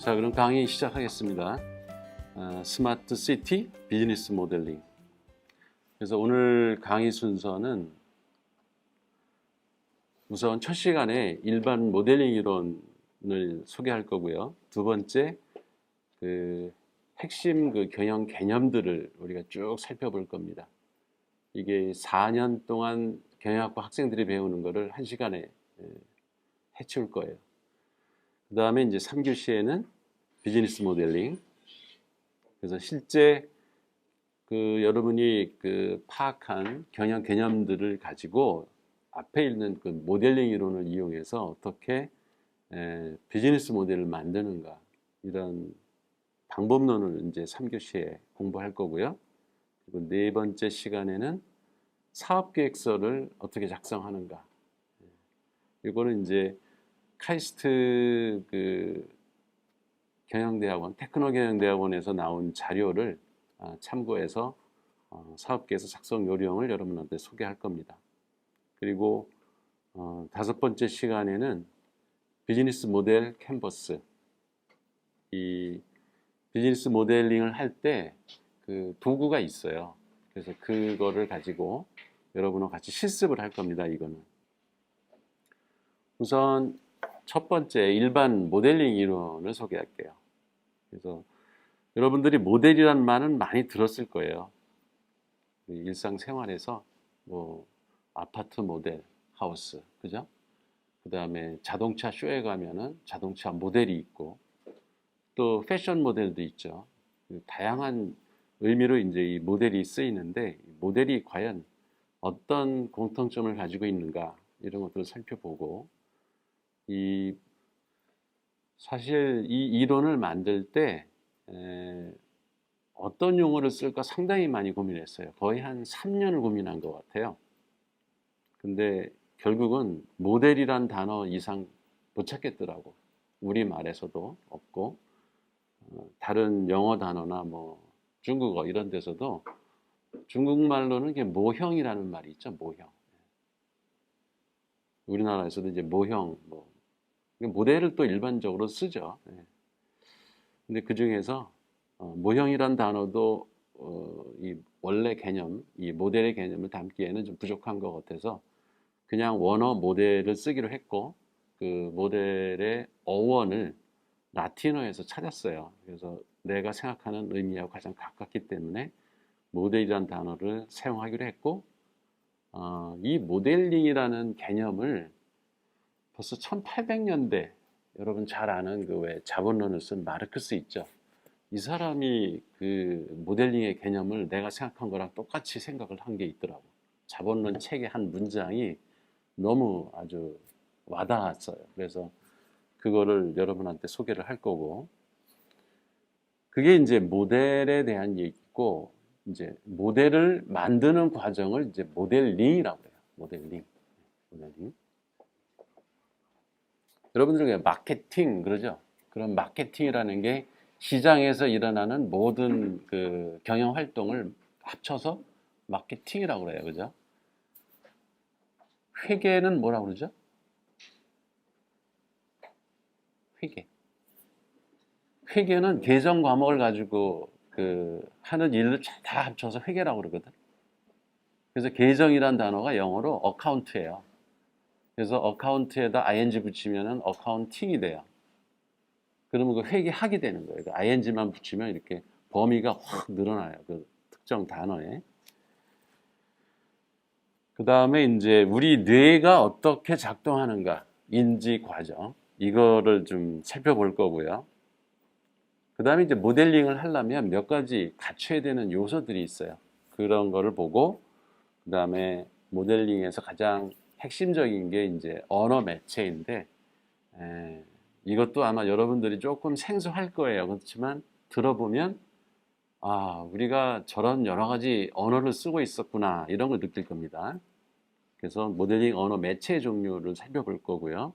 자, 그럼 강의 시작하겠습니다. 스마트 시티 비즈니스 모델링. 그래서 오늘 강의 순서는 우선 첫 시간에 일반 모델링 이론을 소개할 거고요. 두 번째, 핵심 경영 개념들을 우리가 쭉 살펴볼 겁니다. 이게 4년 동안 경영학과 학생들이 배우는 거를 1시간에 해치울 거예요. 그 다음에 이제 3교시에는 비즈니스 모델링. 그래서 실제 여러분이 파악한 경영 개념들을 가지고 앞에 있는 모델링 이론을 이용해서 어떻게 비즈니스 모델을 만드는가, 이런 방법론을 이제 3교시에 공부할 거고요. 그리고 네 번째 시간에는 사업계획서를 어떻게 작성하는가. 이거는 이제 카이스트 경영대학원, 테크노경영대학원에서 나온 자료를 참고해서 사업계획서 작성 요령을 여러분한테 소개할 겁니다. 그리고 다섯 번째 시간에는 비즈니스 모델 캔버스. 이 비즈니스 모델링을 할 때 도구가 있어요. 그래서 그거를 가지고 여러분과 같이 실습을 할 겁니다. 이거는 우선 첫 번째 일반 모델링 이론을 소개할게요. 그래서 여러분들이 모델이라는 말은 많이 들었을 거예요. 일상생활에서 뭐 아파트 모델, 하우스, 그죠? 그 다음에 자동차 쇼에 가면은 자동차 모델이 있고, 또 패션 모델도 있죠. 다양한 의미로 이제 이 모델이 쓰이는데, 모델이 과연 어떤 공통점을 가지고 있는가, 이런 것들을 살펴보고, 사실 이 이론을 만들 때 어떤 용어를 쓸까 상당히 많이 고민했어요. 거의 한 3년을 고민한 것 같아요. 근데 결국은 모델이란 단어 이상 못 찾겠더라고. 우리말에서도 없고, 다른 영어 단어나 뭐 중국어 이런 데서도 중국말로는 이게 모형이라는 말이 있죠. 모형. 우리나라에서도 이제 모형, 모델을 또 일반적으로 쓰죠. 근데 그 중에서 모형이란 단어도 이 원래 개념, 이 모델의 개념을 담기에는 좀 부족한 것 같아서 그냥 원어 모델을 쓰기로 했고, 그 모델의 어원을 라틴어에서 찾았어요. 그래서 내가 생각하는 의미하고 가장 가깝기 때문에 모델이란 단어를 사용하기로 했고, 이 모델링이라는 개념을 벌써 1800년대, 여러분 잘 아는 왜 자본론을 쓴 마르크스 있죠. 이 사람이 모델링의 개념을 내가 생각한 거랑 똑같이 생각을 한 게 있더라고. 자본론 책의 한 문장이 너무 아주 와닿았어요. 그래서 그거를 여러분한테 소개를 할 거고, 그게 이제 모델에 대한 얘기고, 이제 모델을 만드는 과정을 이제 모델링이라고 해요. 모델링. 여러분들 마케팅 그러죠? 그런 마케팅이라는 게 시장에서 일어나는 모든 경영 활동을 합쳐서 마케팅이라고 그래요. 그죠? 회계는 뭐라고 그러죠? 회계는 계정 과목을 가지고 하는 일을 다 합쳐서 회계라고 그러거든. 그래서 계정이란 단어가 영어로 어카운트예요. 그래서 어카운트에다 ing 붙이면은 어카운팅이 돼요. 그러면 그 회계하게 되는 거예요. ing만 붙이면 이렇게 범위가 확 늘어나요. 그 특정 단어에. 그 다음에 이제 우리 뇌가 어떻게 작동하는가, 인지 과정, 이거를 좀 살펴볼 거고요. 그 다음에 이제 모델링을 하려면 몇 가지 갖춰야 되는 요소들이 있어요. 그런 거를 보고, 그 다음에 모델링에서 가장 핵심적인 게 이제 언어 매체인데, 이것도 아마 여러분들이 조금 생소할 거예요. 그렇지만 들어보면 우리가 저런 여러 가지 언어를 쓰고 있었구나, 이런 걸 느낄 겁니다. 그래서 모델링 언어 매체 종류를 살펴볼 거고요.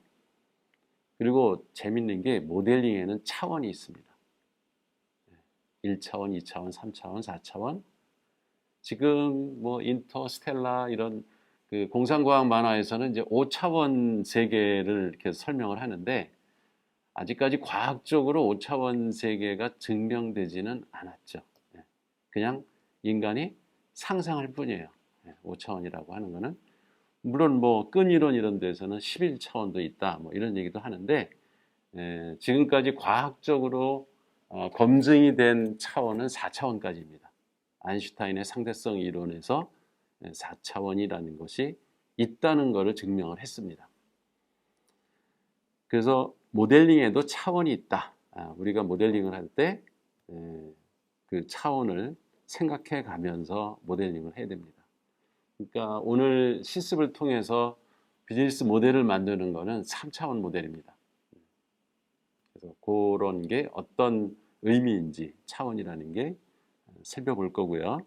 그리고 재밌는 게 모델링에는 차원이 있습니다. 1차원, 2차원, 3차원, 4차원. 지금 뭐 인터스텔라 이런 공상과학 만화에서는 이제 5차원 세계를 이렇게 설명을 하는데, 아직까지 과학적으로 5차원 세계가 증명되지는 않았죠. 예. 그냥 인간이 상상할 뿐이에요. 5차원이라고 하는 거는. 물론 뭐 끈이론 이런 데서는 11차원도 있다 뭐 이런 얘기도 하는데, 지금까지 과학적으로 검증이 된 차원은 4차원까지입니다. 아인슈타인의 상대성 이론에서 4차원이라는 것이 있다는 것을 증명을 했습니다. 그래서 모델링에도 차원이 있다. 우리가 모델링을 할 때 그 차원을 생각해 가면서 모델링을 해야 됩니다. 그러니까 오늘 실습을 통해서 비즈니스 모델을 만드는 것은 3차원 모델입니다. 그래서 그런 게 어떤 의미인지 차원이라는 게 살펴볼 거고요.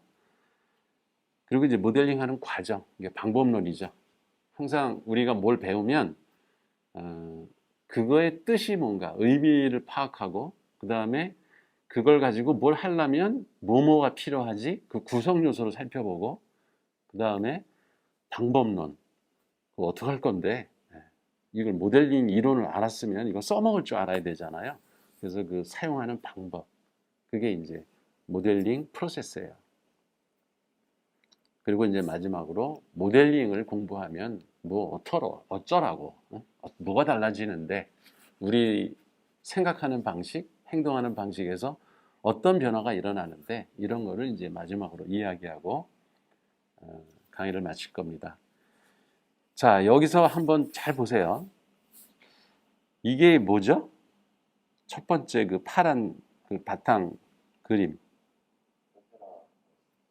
그리고 이제 모델링하는 과정, 이게 방법론이죠. 항상 우리가 뭘 배우면 그거의 뜻이 뭔가 의미를 파악하고, 그 다음에 그걸 가지고 뭘 하려면 뭐뭐가 필요하지, 그 구성 요소를 살펴보고, 그 다음에 방법론, 어떻게 할 건데, 이걸 모델링 이론을 알았으면 이거 써먹을 줄 알아야 되잖아요. 그래서 그 사용하는 방법, 그게 이제 모델링 프로세스예요. 그리고 이제 마지막으로 모델링을 공부하면 뭐 어쩌라고, 뭐가 달라지는데, 우리 생각하는 방식, 행동하는 방식에서 어떤 변화가 일어나는데, 이런 거를 이제 마지막으로 이야기하고 강의를 마칠 겁니다. 자, 여기서 한번 잘 보세요. 이게 뭐죠? 첫 번째 그 파란 그 바탕 그림.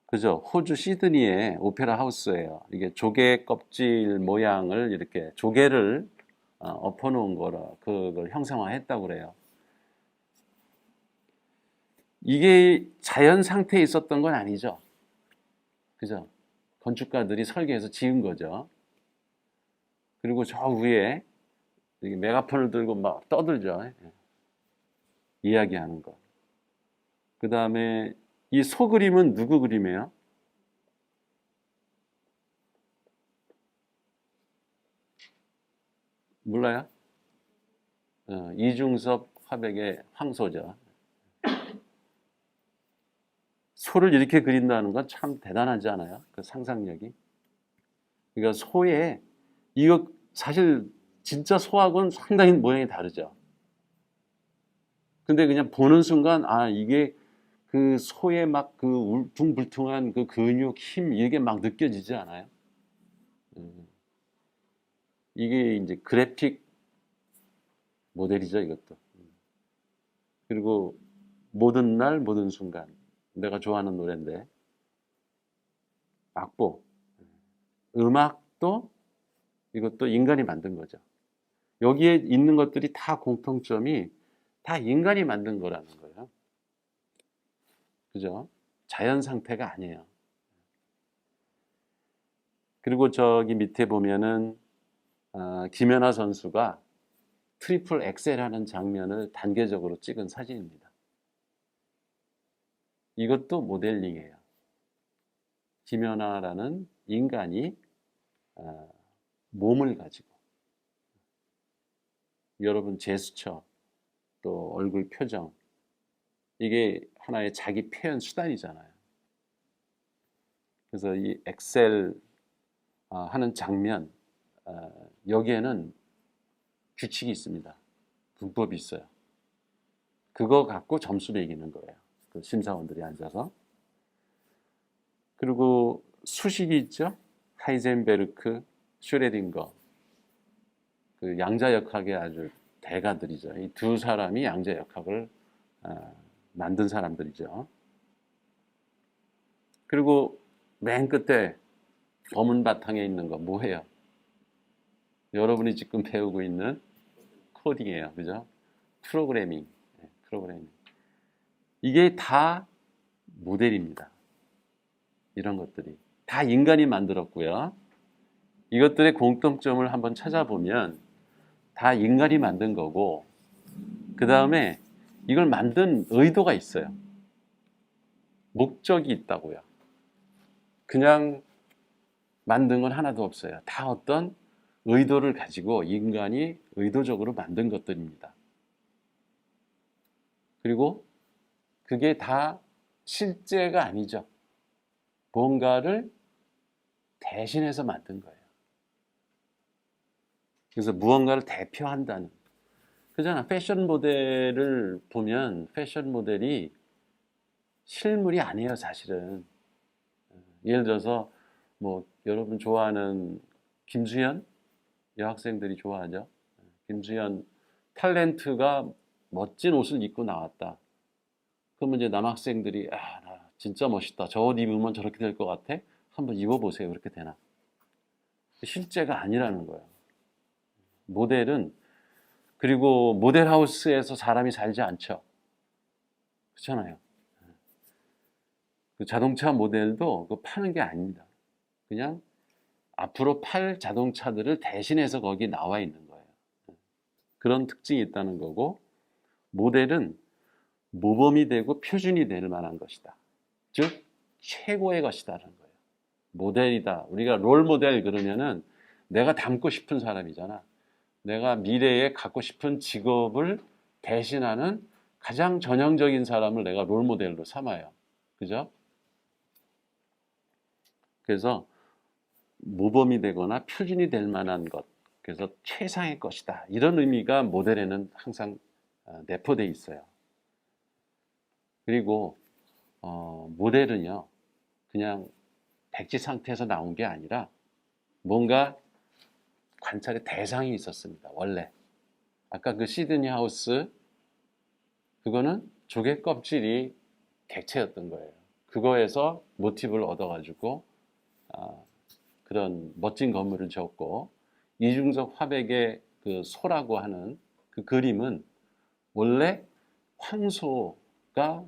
그죠? 호주 시드니의 오페라 하우스예요. 이게 조개 껍질 모양을 이렇게 조개를 엎어놓은 거라 그걸 형상화했다고 그래요. 이게 자연 상태에 있었던 건 아니죠. 그죠? 건축가들이 설계해서 지은 거죠. 그리고 저 위에 메가폰을 들고 막 떠들죠. 이야기하는 거. 그 다음에 이 소그림은 누구 그림이에요? 몰라요? 이중섭 화백의 황소죠. 소를 이렇게 그린다는 건 참 대단하지 않아요? 그 상상력이. 그러니까 소의, 이거 사실 진짜 소하고는 상당히 모양이 다르죠. 근데 그냥 보는 순간, 이게 그 소의 막 그 울퉁불퉁한 그 근육, 힘, 이게 막 느껴지지 않아요? 이게 이제 그래픽 모델이죠, 이것도. 그리고 모든 날, 모든 순간. 내가 좋아하는 노래인데, 악보, 음악도 이것도 인간이 만든 거죠. 여기에 있는 것들이 다 공통점이 다 인간이 만든 거라는 거예요. 그죠? 자연 상태가 아니에요. 그리고 저기 밑에 보면은 김연아 선수가 트리플 엑셀 하는 장면을 단계적으로 찍은 사진입니다. 이것도 모델링이에요. 김연아라는 인간이 몸을 가지고, 여러분 제스처, 또 얼굴 표정, 이게 하나의 자기 표현 수단이잖아요. 그래서 이 엑셀 하는 장면, 여기에는 규칙이 있습니다. 문법이 있어요. 그거 갖고 점수를 매기는 거예요. 그 심사원들이 앉아서. 그리고 수식이 있죠. 하이젠베르크, 슈레딩거. 그 양자역학의 아주 대가들이죠. 이 두 사람이 양자역학을 만든 사람들이죠. 그리고 맨 끝에 검은 바탕에 있는 거 뭐예요? 여러분이 지금 배우고 있는 코딩이에요. 그죠? 프로그래밍. 프로그래밍. 이게 다 모델입니다. 이런 것들이. 다 인간이 만들었고요. 이것들의 공통점을 한번 찾아보면 다 인간이 만든 거고, 그 다음에 이걸 만든 의도가 있어요. 목적이 있다고요. 그냥 만든 건 하나도 없어요. 다 어떤 의도를 가지고 인간이 의도적으로 만든 것들입니다. 그리고 그게 다 실제가 아니죠. 뭔가를 대신해서 만든 거예요. 그래서 무언가를 대표한다는. 그잖아. 패션 모델을 보면 패션 모델이 실물이 아니에요, 사실은. 예를 들어서 뭐 여러분 좋아하는 김수현 여학생들이 좋아하죠. 김수현 탤런트가 멋진 옷을 입고 나왔다. 그러면 이제 남학생들이 나 진짜 멋있다. 저 옷 입으면 저렇게 될 것 같아. 한번 입어보세요. 그렇게 되나? 실제가 아니라는 거예요. 모델은 그리고 모델하우스에서 사람이 살지 않죠. 그렇잖아요. 그 자동차 모델도 그 파는 게 아닙니다. 그냥 앞으로 팔 자동차들을 대신해서 거기 나와 있는 거예요. 그런 특징이 있다는 거고 모델은 모범이 되고 표준이 될 만한 것이다. 즉 최고의 것이다라는 거예요. 모델이다. 우리가 롤 모델 그러면은 내가 닮고 싶은 사람이잖아. 내가 미래에 갖고 싶은 직업을 대신하는 가장 전형적인 사람을 내가 롤 모델로 삼아요. 그죠? 그래서 모범이 되거나 표준이 될 만한 것. 그래서 최상의 것이다. 이런 의미가 모델에는 항상 내포되어 있어요. 그리고 모델은요. 그냥 백지 상태에서 나온 게 아니라 뭔가 관찰의 대상이 있었습니다. 원래. 아까 그 시드니 하우스 그거는 조개 껍질이 객체였던 거예요. 그거에서 모티브를 얻어가지고 그런 멋진 건물을 지었고 이중석 화백의 그 소라고 하는 그 그림은 원래 황소가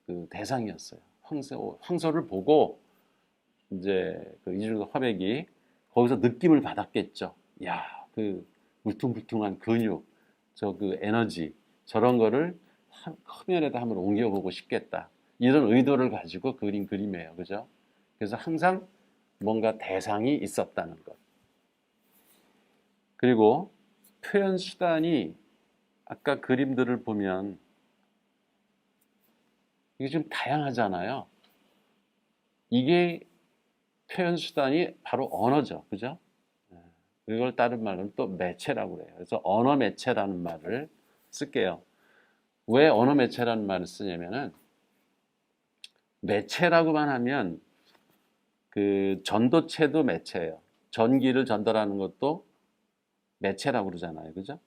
그 대상이었어요. 황소를 보고 이제 그 이중석 화백이 거기서 느낌을 받았겠죠. 야, 그 울퉁불퉁한 근육, 저 그 에너지 저런 거를 화면에다 한번 옮겨보고 싶겠다. 이런 의도를 가지고 그린 그림이에요. 그죠? 그래서 항상 뭔가 대상이 있었다는 것. 그리고 표현 수단이 아까 그림들을 보면 이게 좀 다양하잖아요. 이게 표현 수단이 바로 언어죠. 그죠? 이걸 다른 말로는 또 매체라고 해요. 그래서 언어 매체라는 말을 쓸게요. 왜 언어 매체라는 말을 쓰냐면은 매체라고만 하면 그 전도체도 매체예요. 전기를 전달하는 것도 매체라고 그러잖아요. 그죠?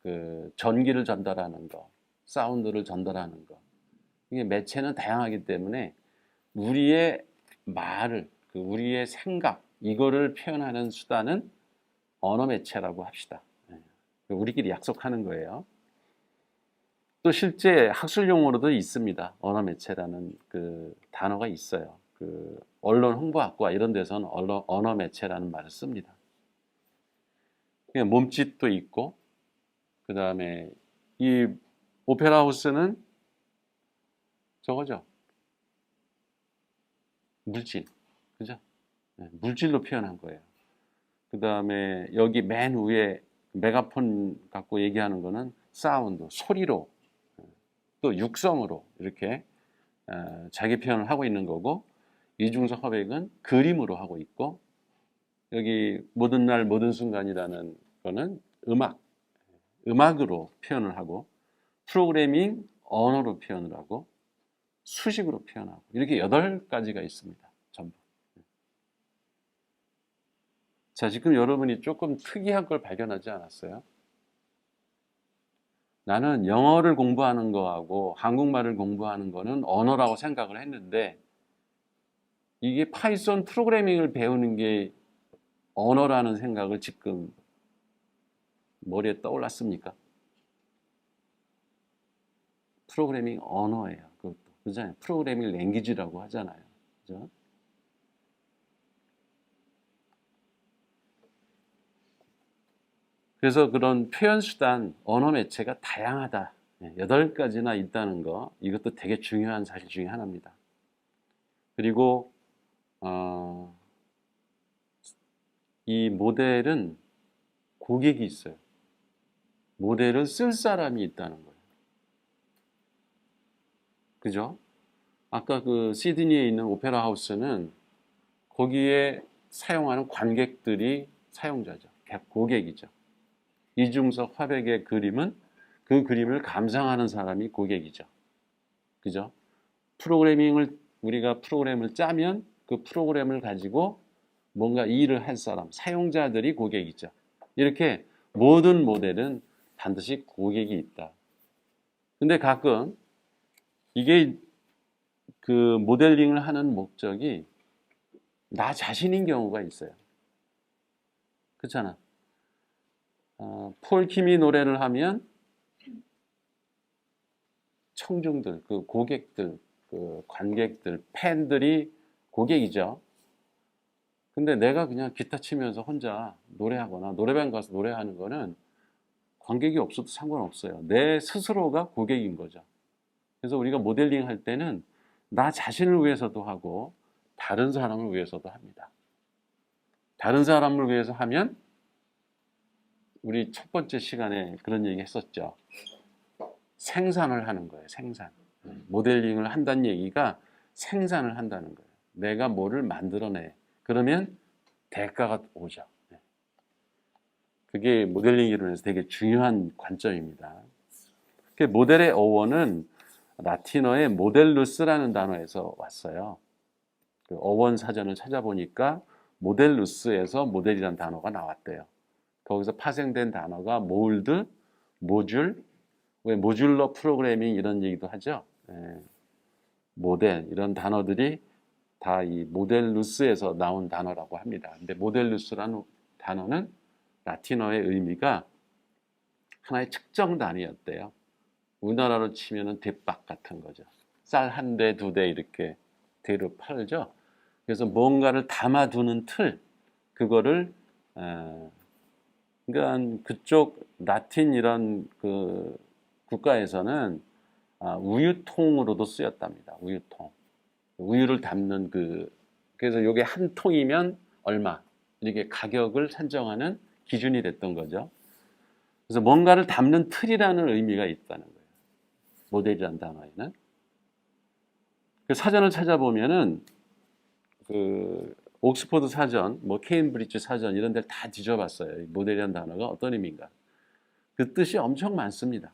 그 전기를 전달하는 거, 사운드를 전달하는 거. 이게 매체는 다양하기 때문에 우리의 말을, 그 우리의 생각, 이거를 표현하는 수단은 언어 매체라고 합시다. 우리끼리 약속하는 거예요. 또 실제 학술 용어로도 있습니다. 언어 매체라는 그 단어가 있어요. 그 언론 홍보학과 이런 데서는 언어 매체라는 말을 씁니다. 몸짓도 있고, 그 다음에 이 오페라 하우스는 저거죠. 물질. 그죠? 물질로 표현한 거예요. 그 다음에 여기 맨 위에 메가폰 갖고 얘기하는 거는 사운드, 소리로, 또 육성으로 이렇게 자기 표현을 하고 있는 거고, 이중석 화백은 그림으로 하고 있고, 여기 모든 날 모든 순간이라는 거는 음악으로 표현을 하고, 프로그래밍 언어로 표현을 하고, 수식으로 표현하고, 이렇게 8가지가 있습니다. 전부. 자, 지금 여러분이 조금 특이한 걸 발견하지 않았어요? 나는 영어를 공부하는 거하고 한국말을 공부하는 거는 언어라고 생각을 했는데 이게 파이썬 프로그래밍을 배우는 게 언어라는 생각을 지금 머리에 떠올랐습니까? 프로그래밍 언어예요. 그것도. 그잖아요. 프로그래밍 랭귀지라고 하잖아요. 그죠? 그래서 그런 표현 수단, 언어 매체가 다양하다. 8가지나 있다는 거, 이것도 되게 중요한 사실 중에 하나입니다. 그리고 이 모델은 고객이 있어요. 모델을 쓸 사람이 있다는 거예요. 그죠? 아까 그 시드니에 있는 오페라 하우스는 거기에 사용하는 관객들이 사용자죠. 고객이죠. 이중석 화백의 그림은 그 그림을 감상하는 사람이 고객이죠. 그죠? 우리가 프로그램을 짜면 그 프로그램을 가지고 뭔가 일을 할 사람, 사용자들이 고객이죠. 이렇게 모든 모델은 반드시 고객이 있다. 근데 가끔 이게 그 모델링을 하는 목적이 나 자신인 경우가 있어요. 그렇잖아. 폴킴이 노래를 하면 청중들, 그 고객들, 그 관객들, 팬들이 고객이죠. 근데 내가 그냥 기타 치면서 혼자 노래하거나 노래방 가서 노래하는 거는 관객이 없어도 상관없어요. 내 스스로가 고객인 거죠. 그래서 우리가 모델링 할 때는 나 자신을 위해서도 하고 다른 사람을 위해서도 합니다. 다른 사람을 위해서 하면 우리 첫 번째 시간에 그런 얘기 했었죠. 생산을 하는 거예요. 생산. 모델링을 한다는 얘기가 생산을 한다는 거예요. 내가 뭐를 만들어내. 그러면 대가가 오죠. 그게 모델링 이론에서 되게 중요한 관점입니다. 모델의 어원은 라틴어의 모델루스라는 단어에서 왔어요. 그 어원 사전을 찾아보니까 모델루스에서 모델이라는 단어가 나왔대요. 거기서 파생된 단어가 몰드, 모듈, 왜 모듈러 프로그래밍 이런 얘기도 하죠. 모델 이런 단어들이 다 이 모델루스에서 나온 단어라고 합니다. 근데 모델루스라는 단어는 라틴어의 의미가 하나의 측정 단위였대요. 우리나라로 치면은 대박 같은 거죠. 쌀 한 대, 두 대 이렇게 대로 팔죠. 그래서 뭔가를 담아두는 틀, 그거를 그러니까 그쪽 라틴 이런 그 국가에서는 우유통으로도 쓰였답니다. 우유통. 우유를 담는 그래서 이게 한 통이면 얼마 이렇게 가격을 산정하는 기준이 됐던 거죠. 그래서 뭔가를 담는 틀이라는 의미가 있다는 거예요. 모델이라는 단어에는. 그 사전을 찾아보면은 그 옥스퍼드 사전, 뭐 케임브리지 사전 이런 데를 다 뒤져봤어요. 모델이라는 단어가 어떤 의미인가. 그 뜻이 엄청 많습니다.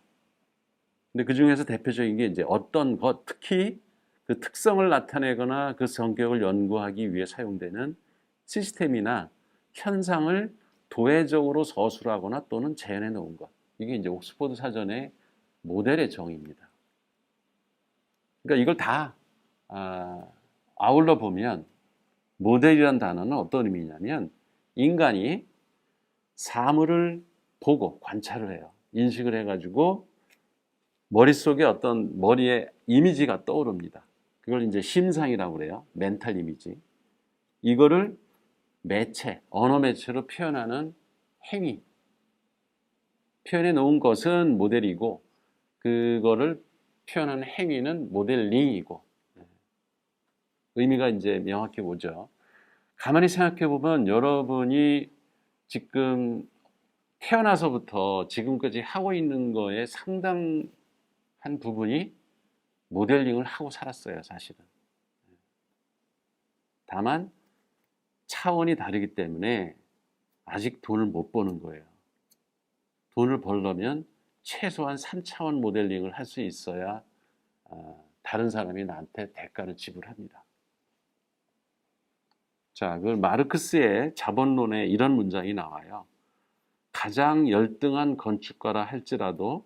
근데 그 중에서 대표적인 게 이제 어떤 것, 특히 그 특성을 나타내거나 그 성격을 연구하기 위해 사용되는 시스템이나 현상을 도회적으로 서술하거나 또는 재현해 놓은 것. 이게 이제 옥스퍼드 사전의 모델의 정의입니다. 그러니까 이걸 다 아울러 보면 모델이라는 단어는 어떤 의미냐면 인간이 사물을 보고 관찰을 해요. 인식을 해가지고 머릿속에 어떤 머리에 이미지가 떠오릅니다. 그걸 이제 심상이라고 그래요. 멘탈 이미지. 이거를 매체, 언어 매체로 표현하는 행위. 표현해 놓은 것은 모델이고 그거를 표현하는 행위는 모델링이고 의미가 이제 명확히 오죠. 가만히 생각해 보면 여러분이 지금 태어나서부터 지금까지 하고 있는 거에 상당한 부분이 모델링을 하고 살았어요, 사실은. 다만 차원이 다르기 때문에 아직 돈을 못 버는 거예요. 돈을 벌려면 최소한 3차원 모델링을 할 수 있어야 다른 사람이 나한테 대가를 지불합니다. 자, 그 마르크스의 자본론에 이런 문장이 나와요. 가장 열등한 건축가라 할지라도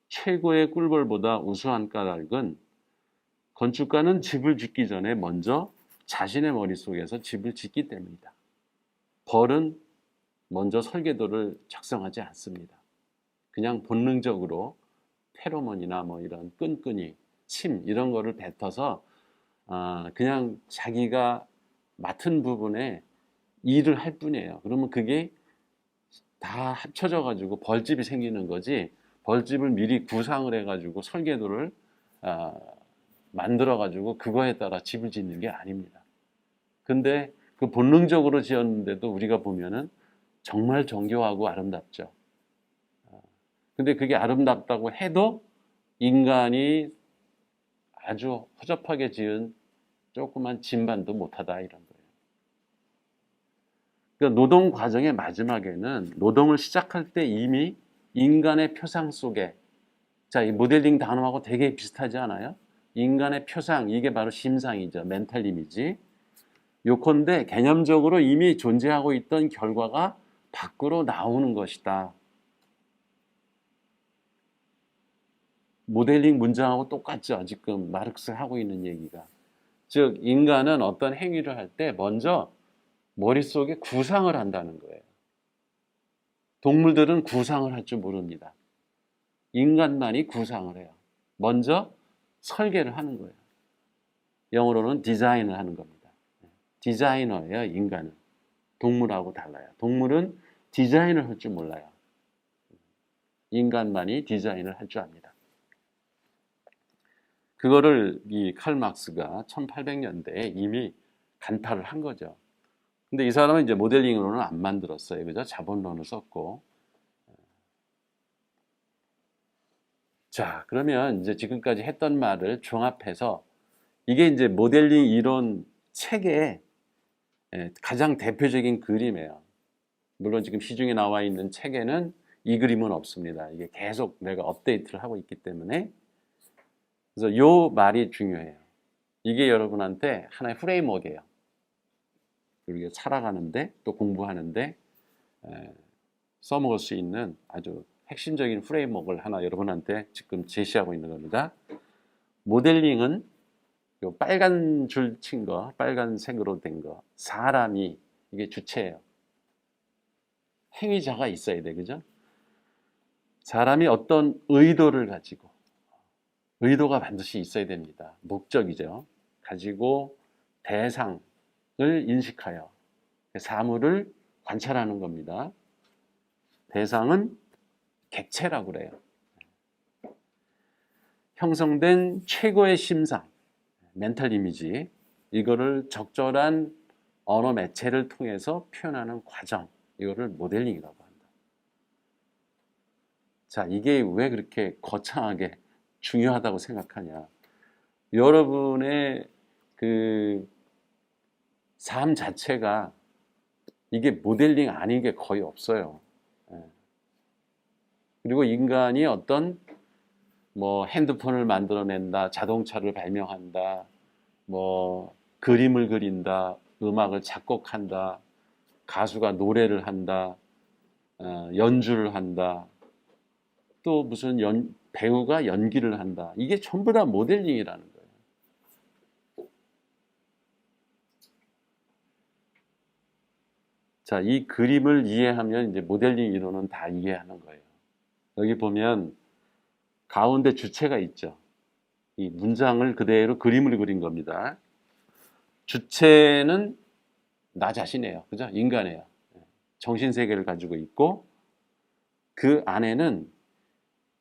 최고의 꿀벌보다 우수한 까닭은 건축가는 집을 짓기 전에 먼저 자신의 머릿속에서 집을 짓기 때문이다. 벌은 먼저 설계도를 작성하지 않습니다. 그냥 본능적으로 페로몬이나 뭐 이런 끈끈이, 침 이런 거를 뱉어서 그냥 자기가 맡은 부분에 일을 할 뿐이에요. 그러면 그게 다 합쳐져 가지고 벌집이 생기는 거지 벌집을 미리 구상을 해가지고 설계도를 만들어 가지고 그거에 따라 집을 짓는 게 아닙니다. 근데 그 본능적으로 지었는데도 우리가 보면은 정말 정교하고 아름답죠. 근데 그게 아름답다고 해도 인간이 아주 허접하게 지은 조그만 진반도 못하다 이런 거예요. 그러니까 노동 과정의 마지막에는 노동을 시작할 때 이미 인간의 표상 속에 자, 이 모델링 단어하고 되게 비슷하지 않아요? 인간의 표상, 이게 바로 심상이죠. 멘탈 이미지. 요컨대 개념적으로 이미 존재하고 있던 결과가 밖으로 나오는 것이다. 모델링 문장하고 똑같죠. 지금 마르크스 하고 있는 얘기가. 즉 인간은 어떤 행위를 할 때 먼저 머릿속에 구상을 한다는 거예요. 동물들은 구상을 할 줄 모릅니다. 인간만이 구상을 해요. 먼저 설계를 하는 거예요. 영어로는 디자인을 하는 겁니다. 디자이너예요, 인간은. 동물하고 달라요. 동물은 디자인을 할 줄 몰라요. 인간만이 디자인을 할 줄 압니다. 그거를 이 칼 막스가 1800년대에 이미 간파를 한 거죠. 근데 이 사람은 이제 모델링으로는 안 만들었어요. 그죠? 자본론을 썼고. 자, 그러면 이제 지금까지 했던 말을 종합해서 이게 이제 모델링 이론 책의 가장 대표적인 그림이에요. 물론 지금 시중에 나와 있는 책에는 이 그림은 없습니다. 이게 계속 내가 업데이트를 하고 있기 때문에. 그래서 요 말이 중요해요. 이게 여러분한테 하나의 프레임워크예요. 우리가 살아가는데 또 공부하는데 써먹을 수 있는 아주 핵심적인 프레임워크를 하나 여러분한테 지금 제시하고 있는 겁니다. 모델링은 요 빨간 줄 친 거, 빨간색으로 된 거, 사람이 이게 주체예요. 행위자가 있어야 돼, 그죠? 사람이 어떤 의도를 가지고, 의도가 반드시 있어야 됩니다. 목적이죠. 가지고 대상을 인식하여 사물을 관찰하는 겁니다. 대상은 객체라고 그래요. 형성된 최고의 심상, 멘탈 이미지, 이거를 적절한 언어 매체를 통해서 표현하는 과정, 이거를 모델링이라고 한다. 자, 이게 왜 그렇게 거창하게 중요하다고 생각하냐? 여러분의 그 삶 자체가 이게 모델링 아닌 게 거의 없어요. 그리고 인간이 어떤 뭐 핸드폰을 만들어낸다, 자동차를 발명한다, 뭐 그림을 그린다, 음악을 작곡한다, 가수가 노래를 한다, 연주를 한다, 또 무슨 배우가 연기를 한다. 이게 전부 다 모델링이라는 거예요. 자, 이 그림을 이해하면 이제 모델링 이론은 다 이해하는 거예요. 여기 보면 가운데 주체가 있죠. 이 문장을 그대로 그림을 그린 겁니다. 주체는 나 자신이에요. 그죠? 인간이에요. 정신세계를 가지고 있고 그 안에는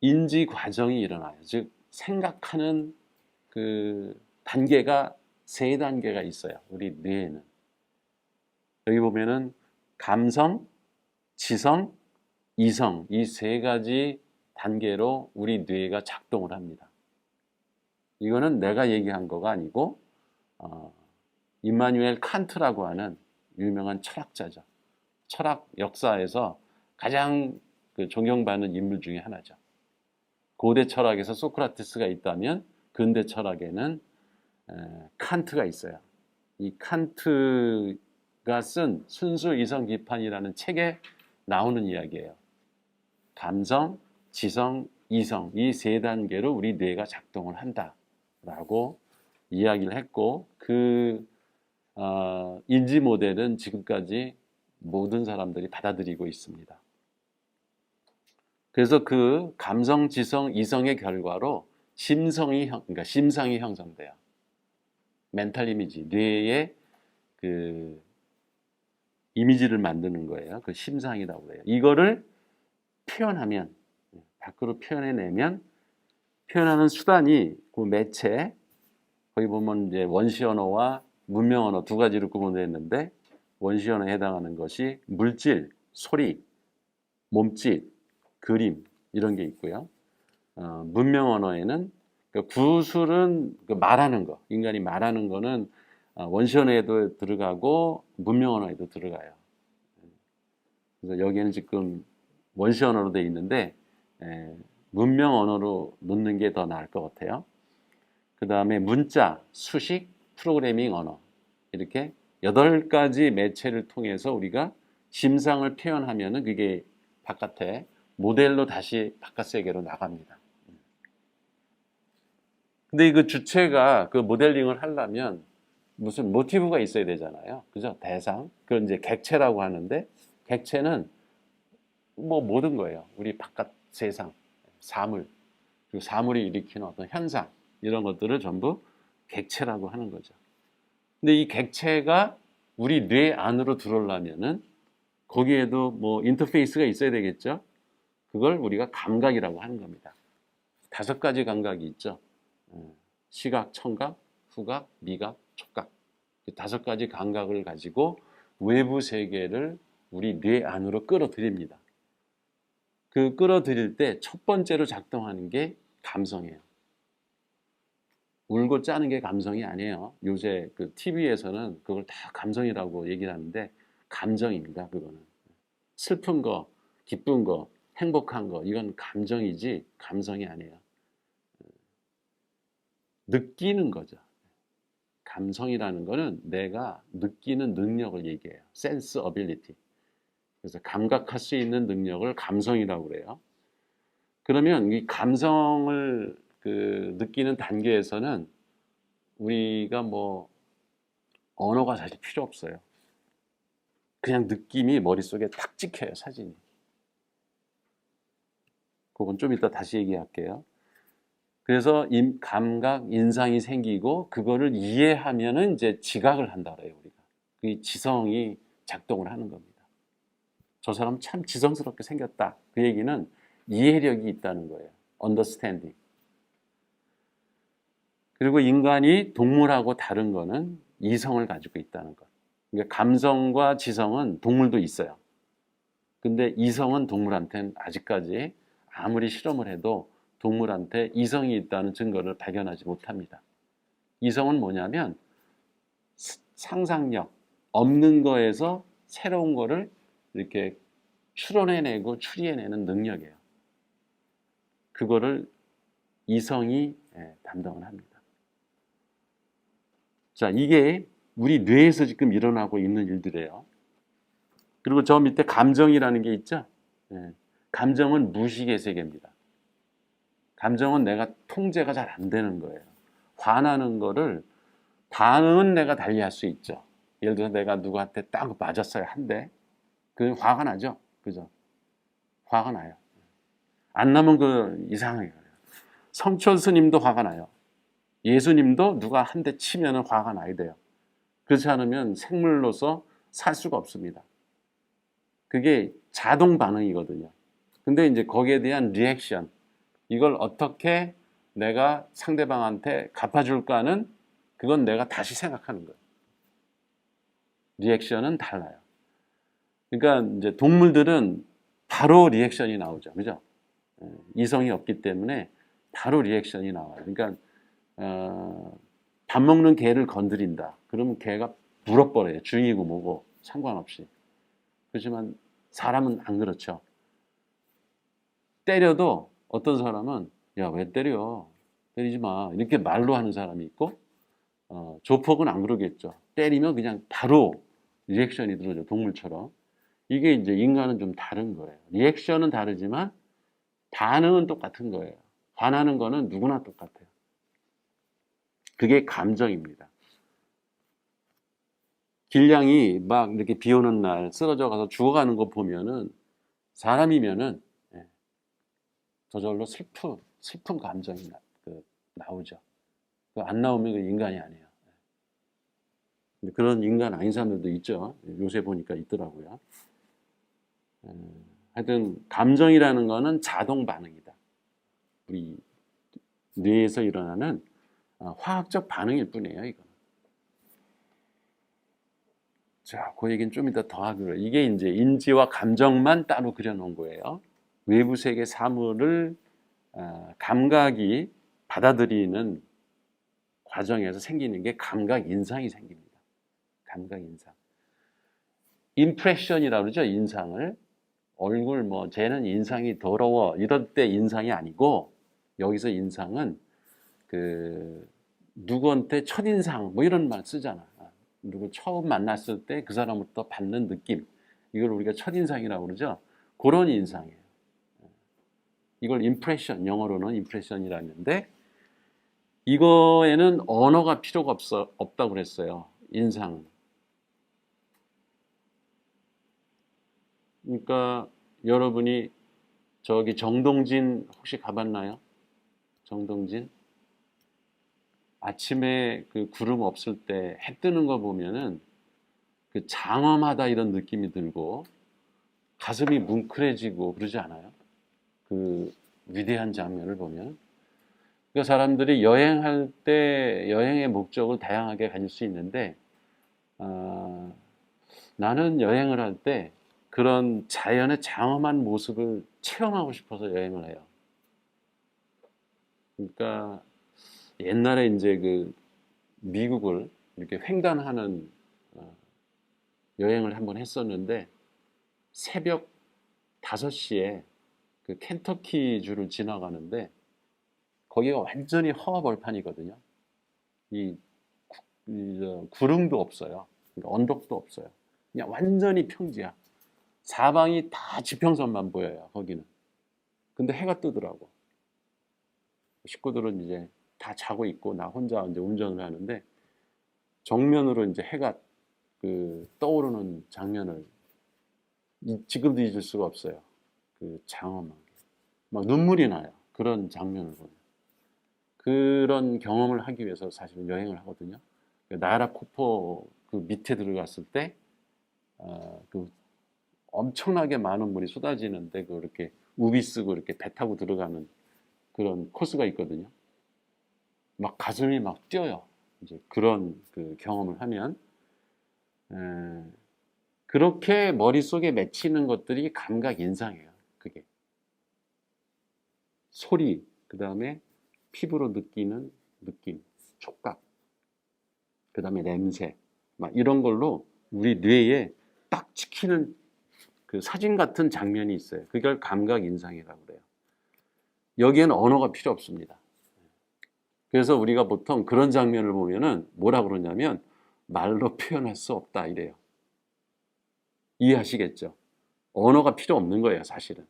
인지 과정이 일어나요. 즉 생각하는 그 단계가 세 단계가 있어요. 우리 뇌에는. 여기 보면은 감성, 지성, 이성 이 세 가지 단계로 우리 뇌가 작동을 합니다. 이거는 내가 얘기한 거가 아니고 임마누엘 칸트라고 하는 유명한 철학자죠. 철학 역사에서 가장 존경받는 인물 중에 하나죠. 고대 철학에서 소크라테스가 있다면 근대 철학에는 칸트가 있어요. 이 칸트가 쓴 순수 이성 비판이라는 책에 나오는 이야기예요. 감성, 지성, 이성 이 세 단계로 우리 뇌가 작동을 한다라고 이야기를 했고 그 인지 모델은 지금까지 모든 사람들이 받아들이고 있습니다. 그래서 그 감성, 지성, 이성의 결과로 그러니까 심상이 형성돼요. 멘탈 이미지, 뇌의 그 이미지를 만드는 거예요. 그 심상이라고 해요. 이거를 표현하면, 밖으로 표현해내면 표현하는 수단이 그 매체, 거기 보면 이제 원시 언어와 문명 언어 두 가지로 구분되어 있는데 원시 언어에 해당하는 것이 물질, 소리, 몸짓, 그림 이런 게 있고요. 문명 언어에는 그 구술은 그 말하는 거, 인간이 말하는 거는 원시 언어에도 들어가고 문명 언어에도 들어가요. 그래서 여기에는 지금 원시 언어로 되어 있는데 문명 언어로 넣는 게 더 나을 것 같아요. 그 다음에 문자, 수식, 프로그래밍 언어 이렇게 8가지 매체를 통해서 우리가 심상을 표현하면은 그게 바깥에 모델로 다시 바깥 세계로 나갑니다. 근데 그 주체가 그 모델링을 하려면 무슨 모티브가 있어야 되잖아요. 그죠? 대상. 그건 이제 객체라고 하는데 객체는 뭐 모든 거예요. 우리 바깥 세상, 사물, 그리고 사물이 일으키는 어떤 현상 이런 것들을 전부 객체라고 하는 거죠. 근데 이 객체가 우리 뇌 안으로 들어오려면은 거기에도 뭐 인터페이스가 있어야 되겠죠. 그걸 우리가 감각이라고 하는 겁니다. 5가지 감각이 있죠. 시각, 청각, 후각, 미각, 촉각. 5가지 감각을 가지고 외부 세계를 우리 뇌 안으로 끌어들입니다. 그 끌어들일 때 첫 번째로 작동하는 게 감성이에요. 울고 짜는 게 감성이 아니에요. 요새 그 TV에서는 그걸 다 감성이라고 얘기를 하는데 감정입니다. 그거는. 슬픈 거, 기쁜 거, 행복한 거 이건 감정이지 감성이 아니에요. 느끼는 거죠. 감성이라는 거는 내가 느끼는 능력을 얘기해요. sense ability. 그래서 감각할 수 있는 능력을 감성이라고 그래요. 그러면 이 감성을 느끼는 단계에서는 우리가 뭐 언어가 사실 필요 없어요. 그냥 느낌이 머릿속에 탁 찍혀요, 사진이. 그건 좀 이따 다시 얘기할게요. 그래서 감각, 인상이 생기고 그거를 이해하면은 이제 지각을 한다 그래요, 우리가. 그 지성이 작동을 하는 겁니다. 저 사람 참 지성스럽게 생겼다. 그 얘기는 이해력이 있다는 거예요. understanding. 그리고 인간이 동물하고 다른 거는 이성을 가지고 있다는 것. 그러니까 감성과 지성은 동물도 있어요. 근데 이성은 동물한테는 아직까지 아무리 실험을 해도 동물한테 이성이 있다는 증거를 발견하지 못합니다. 이성은 뭐냐면 상상력, 없는 거에서 새로운 거를 이렇게 추론해내고 추리해내는 능력이에요. 그거를 이성이 담당을 합니다. 자, 이게 우리 뇌에서 지금 일어나고 있는 일들이에요. 그리고 저 밑에 감정이라는 게 있죠. 감정은 무식의 세계입니다. 감정은 내가 통제가 잘 안 되는 거예요. 화나는 거를 반응은 내가 달리할 수 있죠. 예를 들어서 내가 누구한테 딱 맞았어요, 한 대. 그 화가 나죠, 그죠? 화가 나요. 안 나면 그 이상해요. 성철 스님도 화가 나요. 예수님도 누가 한 대 치면 화가 나야 돼요. 그렇지 않으면 생물로서 살 수가 없습니다. 그게 자동 반응이거든요. 근데 이제 거기에 대한 리액션, 이걸 어떻게 내가 상대방한테 갚아줄까는 그건 내가 다시 생각하는 거예요. 리액션은 달라요. 그러니까 이제 동물들은 바로 리액션이 나오죠. 그죠? 이성이 없기 때문에 바로 리액션이 나와요. 그러니까 밥 먹는 개를 건드린다. 그러면 개가 물어버려요. 주인이고 뭐고 상관없이. 그렇지만 사람은 안 그렇죠. 때려도 어떤 사람은 야, 왜 때려? 때리지 마. 이렇게 말로 하는 사람이 있고 조폭은 안 그러겠죠. 때리면 그냥 바로 리액션이 들어오죠. 동물처럼. 이게 이제 인간은 좀 다른 거예요. 리액션은 다르지만 반응은 똑같은 거예요. 화나는 거는 누구나 똑같아요. 그게 감정입니다. 길냥이 막 이렇게 비 오는 날 쓰러져 가서 죽어가는 거 보면은 사람이면은 저절로 슬픈 감정이 나오죠. 안 나오면 그 인간이 아니에요. 근데 그런 인간 아닌 사람들도 있죠. 요새 보니까 있더라고요. 하여튼 감정이라는 거는 자동 반응이다. 우리 뇌에서 일어나는 화학적 반응일 뿐이에요, 이거는. 자, 그 얘기는 좀 이따 더 하기로. 이게 이제 인지와 감정만 따로 그려놓은 거예요. 외부 세계 사물을 감각이 받아들이는 과정에서 생기는 게 감각 인상이 생깁니다. 감각 인상. 임프레션이라고 그러죠. 인상을. 얼굴 뭐 쟤는 인상이 더러워 이럴 때 인상이 아니고 여기서 인상은 그 누구한테 첫인상 뭐 이런 말 쓰잖아. 누구 처음 만났을 때 그 사람부터 받는 느낌. 이걸 우리가 첫인상이라고 그러죠. 그런 인상이에요. 이걸 임프레션, 영어로는 임프레션이라고 하는데 이거에는 언어가 필요가 없다고 그랬어요. 인상은. 그러니까 여러분이 저기 정동진 혹시 가봤나요? 정동진? 아침에 그 구름 없을 때 해 뜨는 거 보면은 그 장엄하다 이런 느낌이 들고 가슴이 뭉클해지고 그러지 않아요? 그 위대한 장면을 보면. 그러니까 사람들이 여행할 때 여행의 목적을 다양하게 가질 수 있는데 나는 여행을 할 때 그런 자연의 장엄한 모습을 체험하고 싶어서 여행을 해요. 그러니까 옛날에 이제 그 미국을 이렇게 횡단하는 여행을 한번 했었는데 새벽 5시에 그 켄터키주를 지나가는데 거기가 완전히 허허벌판이거든요. 이 구름도 없어요. 그러니까 언덕도 없어요. 그냥 완전히 평지야. 사방이 다 지평선만 보여요. 거기는. 근데 해가 뜨더라고. 식구들은 이제 다 자고 있고 나 혼자 이제 운전을 하는데 정면으로 이제 해가 그 떠오르는 장면을 지금도 잊을 수가 없어요. 그 장엄하게. 막 눈물이 나요. 그런 장면을 보면. 그런 경험을 하기 위해서 사실은 여행을 하거든요. 나야라 코포 그 밑에 들어갔을 때, 그 엄청나게 많은 물이 쏟아지는데, 그렇게 우비 쓰고 이렇게 배 타고 들어가는 그런 코스가 있거든요. 막 가슴이 막 뛰어요. 이제 그런 그 경험을 하면. 그렇게 머릿속에 맺히는 것들이 감각 인상이에요. 그게. 소리, 그 다음에 피부로 느끼는 느낌, 촉각, 그 다음에 냄새, 막 이런 걸로 우리 뇌에 딱 찍히는 그 사진 같은 장면이 있어요. 그걸 감각 인상이라고 그래요. 여기에는 언어가 필요 없습니다. 그래서 우리가 보통 그런 장면을 보면은 뭐라 그러냐면 말로 표현할 수 없다 이래요. 이해하시겠죠? 언어가 필요 없는 거예요, 사실은.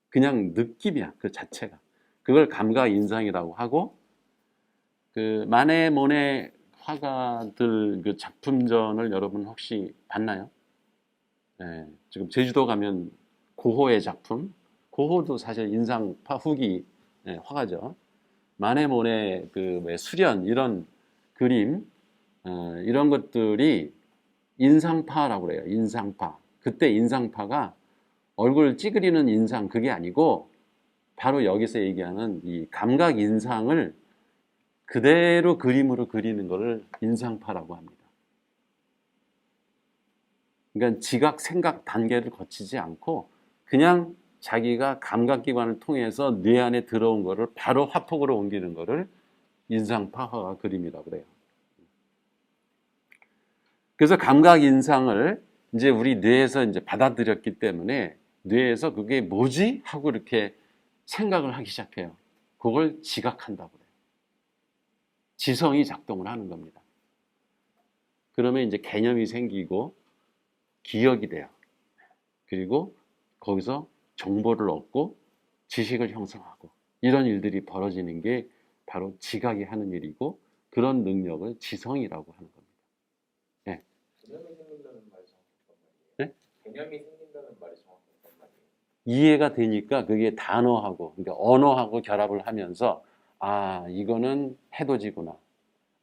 그냥 느낌이야, 그 자체가. 그걸 감각 인상이라고 하고, 그 마네 모네 화가들 그 작품전을 여러분 혹시 봤나요? 네, 지금 제주도 가면 고호의 작품, 고호도 사실 인상파 후기 화가죠. 마네 모네 그 수련 이런 그림 이런 것들이 인상파라고 그래요. 인상파. 그때 인상파가 얼굴 찌그리는 인상 그게 아니고 바로 여기서 얘기하는 이 감각 인상을 그대로 그림으로 그리는 것을 인상파라고 합니다. 그러니까 지각, 생각 단계를 거치지 않고 그냥 자기가 감각기관을 통해서 뇌 안에 들어온 것을 바로 화폭으로 옮기는 것을 인상파화가 그림이라고 그래요. 그래서 감각 인상을 이제 우리 뇌에서 이제 받아들였기 때문에 뇌에서 그게 뭐지? 하고 이렇게 생각을 하기 시작해요. 그걸 지각한다고 그래요. 지성이 작동을 하는 겁니다. 그러면 이제 개념이 생기고 기억이 돼요. 그리고 거기서 정보를 얻고 지식을 형성하고 이런 일들이 벌어지는 게 바로 지각이 하는 일이고 그런 능력을 지성이라고 하는 겁니다. 네. 개념이 생긴다는 말이 정확했단 말이에요. 네? 개념이 생긴다는 말이 정확했단 말이에요. 이해가 되니까 그게 단어하고 그러니까 언어하고 결합을 하면서 아 이거는 해돋이구나.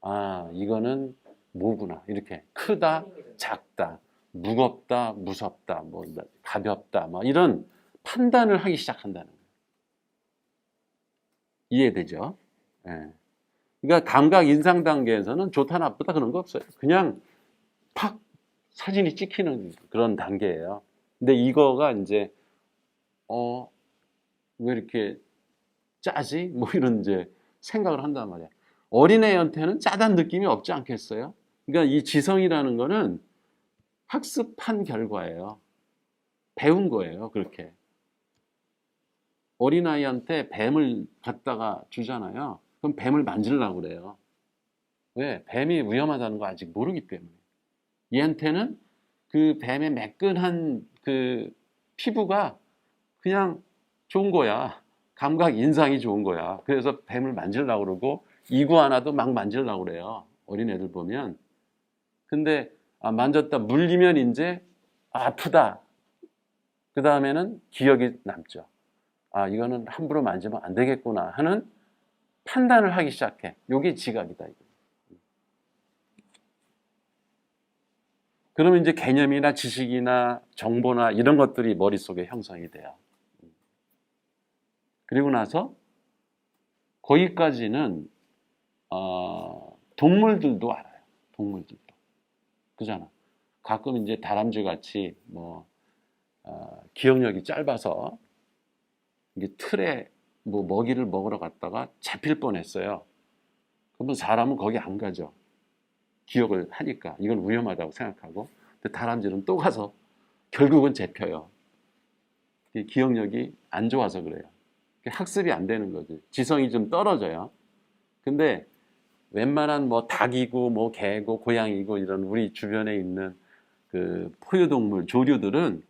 아 이거는 뭐구나. 이렇게 크다, 작다, 무겁다, 무섭다, 뭐 가볍다, 뭐 이런 판단을 하기 시작한다는 거예요. 이해되죠? 예. 그러니까 감각 인상 단계에서는 좋다 나쁘다 그런 거 없어요. 그냥 팍 사진이 찍히는 그런 단계예요. 근데 이거가 이제 왜 이렇게 짜지? 뭐 이런 이제 생각을 한단 말이야. 어린애한테는 짜다는 느낌이 없지 않겠어요? 그러니까 이 지성이라는 거는 학습한 결과예요. 배운 거예요, 그렇게. 어린아이한테 뱀을 갖다가 주잖아요. 그럼 뱀을 만지려고 그래요. 왜? 뱀이 위험하다는 거 아직 모르기 때문에. 얘한테는 그 뱀의 매끈한 그 피부가 그냥 좋은 거야. 감각 인상이 좋은 거야. 그래서 뱀을 만지려고 그러고 이구아나도 막 만지려고 그래요. 어린애들 보면. 근데 만졌다 물리면 이제 아프다. 그 다음에는 기억이 남죠. 이거는 함부로 만지면 안 되겠구나 하는 판단을 하기 시작해. 이게 지각이다. 이거. 그러면 이제 개념이나 지식이나 정보나 이런 것들이 머릿속에 형성이 돼요. 그리고 나서 거기까지는 동물들도 알아요. 동물들도. 그잖아. 가끔 이제 다람쥐 같이 기억력이 짧아서 이게 틀에 먹이를 먹으러 갔다가 잡힐 뻔했어요. 그러면 사람은 거기 안 가죠. 기억을 하니까 이건 위험하다고 생각하고. 근데 다람쥐는 또 가서 결국은 잡혀요. 기억력이 안 좋아서 그래요. 학습이 안 되는 거지. 지성이 좀 떨어져요. 근데 웬만한 닭이고 개고 고양이고 이런 우리 주변에 있는 그 포유동물 조류들은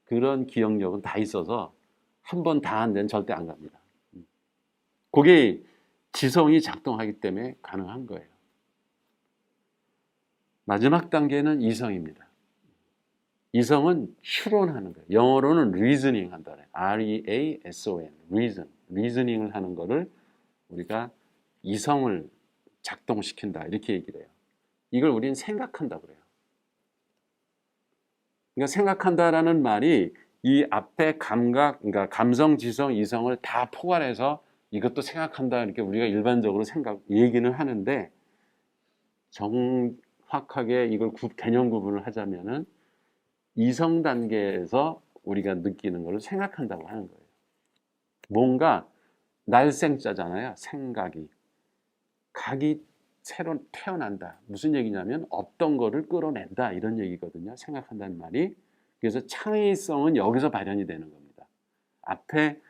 그런 기억력은 다 있어서 한 번 다 한 데는 절대 안 갑니다. 그게 지성이 작동하기 때문에 가능한 거예요. 마지막 단계는 이성입니다. 이성은 추론하는 거예요. 영어로는 reasoning 한다. R-E-A-S-O-N, reason. reasoning을 하는 거를 우리가 이성을 작동시킨다 이렇게 얘기를 해요. 이걸 우리는 생각한다 그래요. 그러니까 생각한다라는 말이 이 앞에 감각, 그러니까 감성, 지성, 이성을 다 포괄해서 이것도 생각한다 이렇게 우리가 일반적으로 얘기는 하는데 정확하게 이걸 개념 구분을 하자면은 이성 단계에서 우리가 느끼는 것을 생각한다고 하는 거예요. 뭔가 날생자잖아요. 생각이. 각이 새로 태어난다. 무슨 얘기냐면 없던 거를 끌어낸다 이런 얘기거든요. 생각한다는 말이. 그래서 창의성은 여기서 발현이 되는 겁니다. 앞에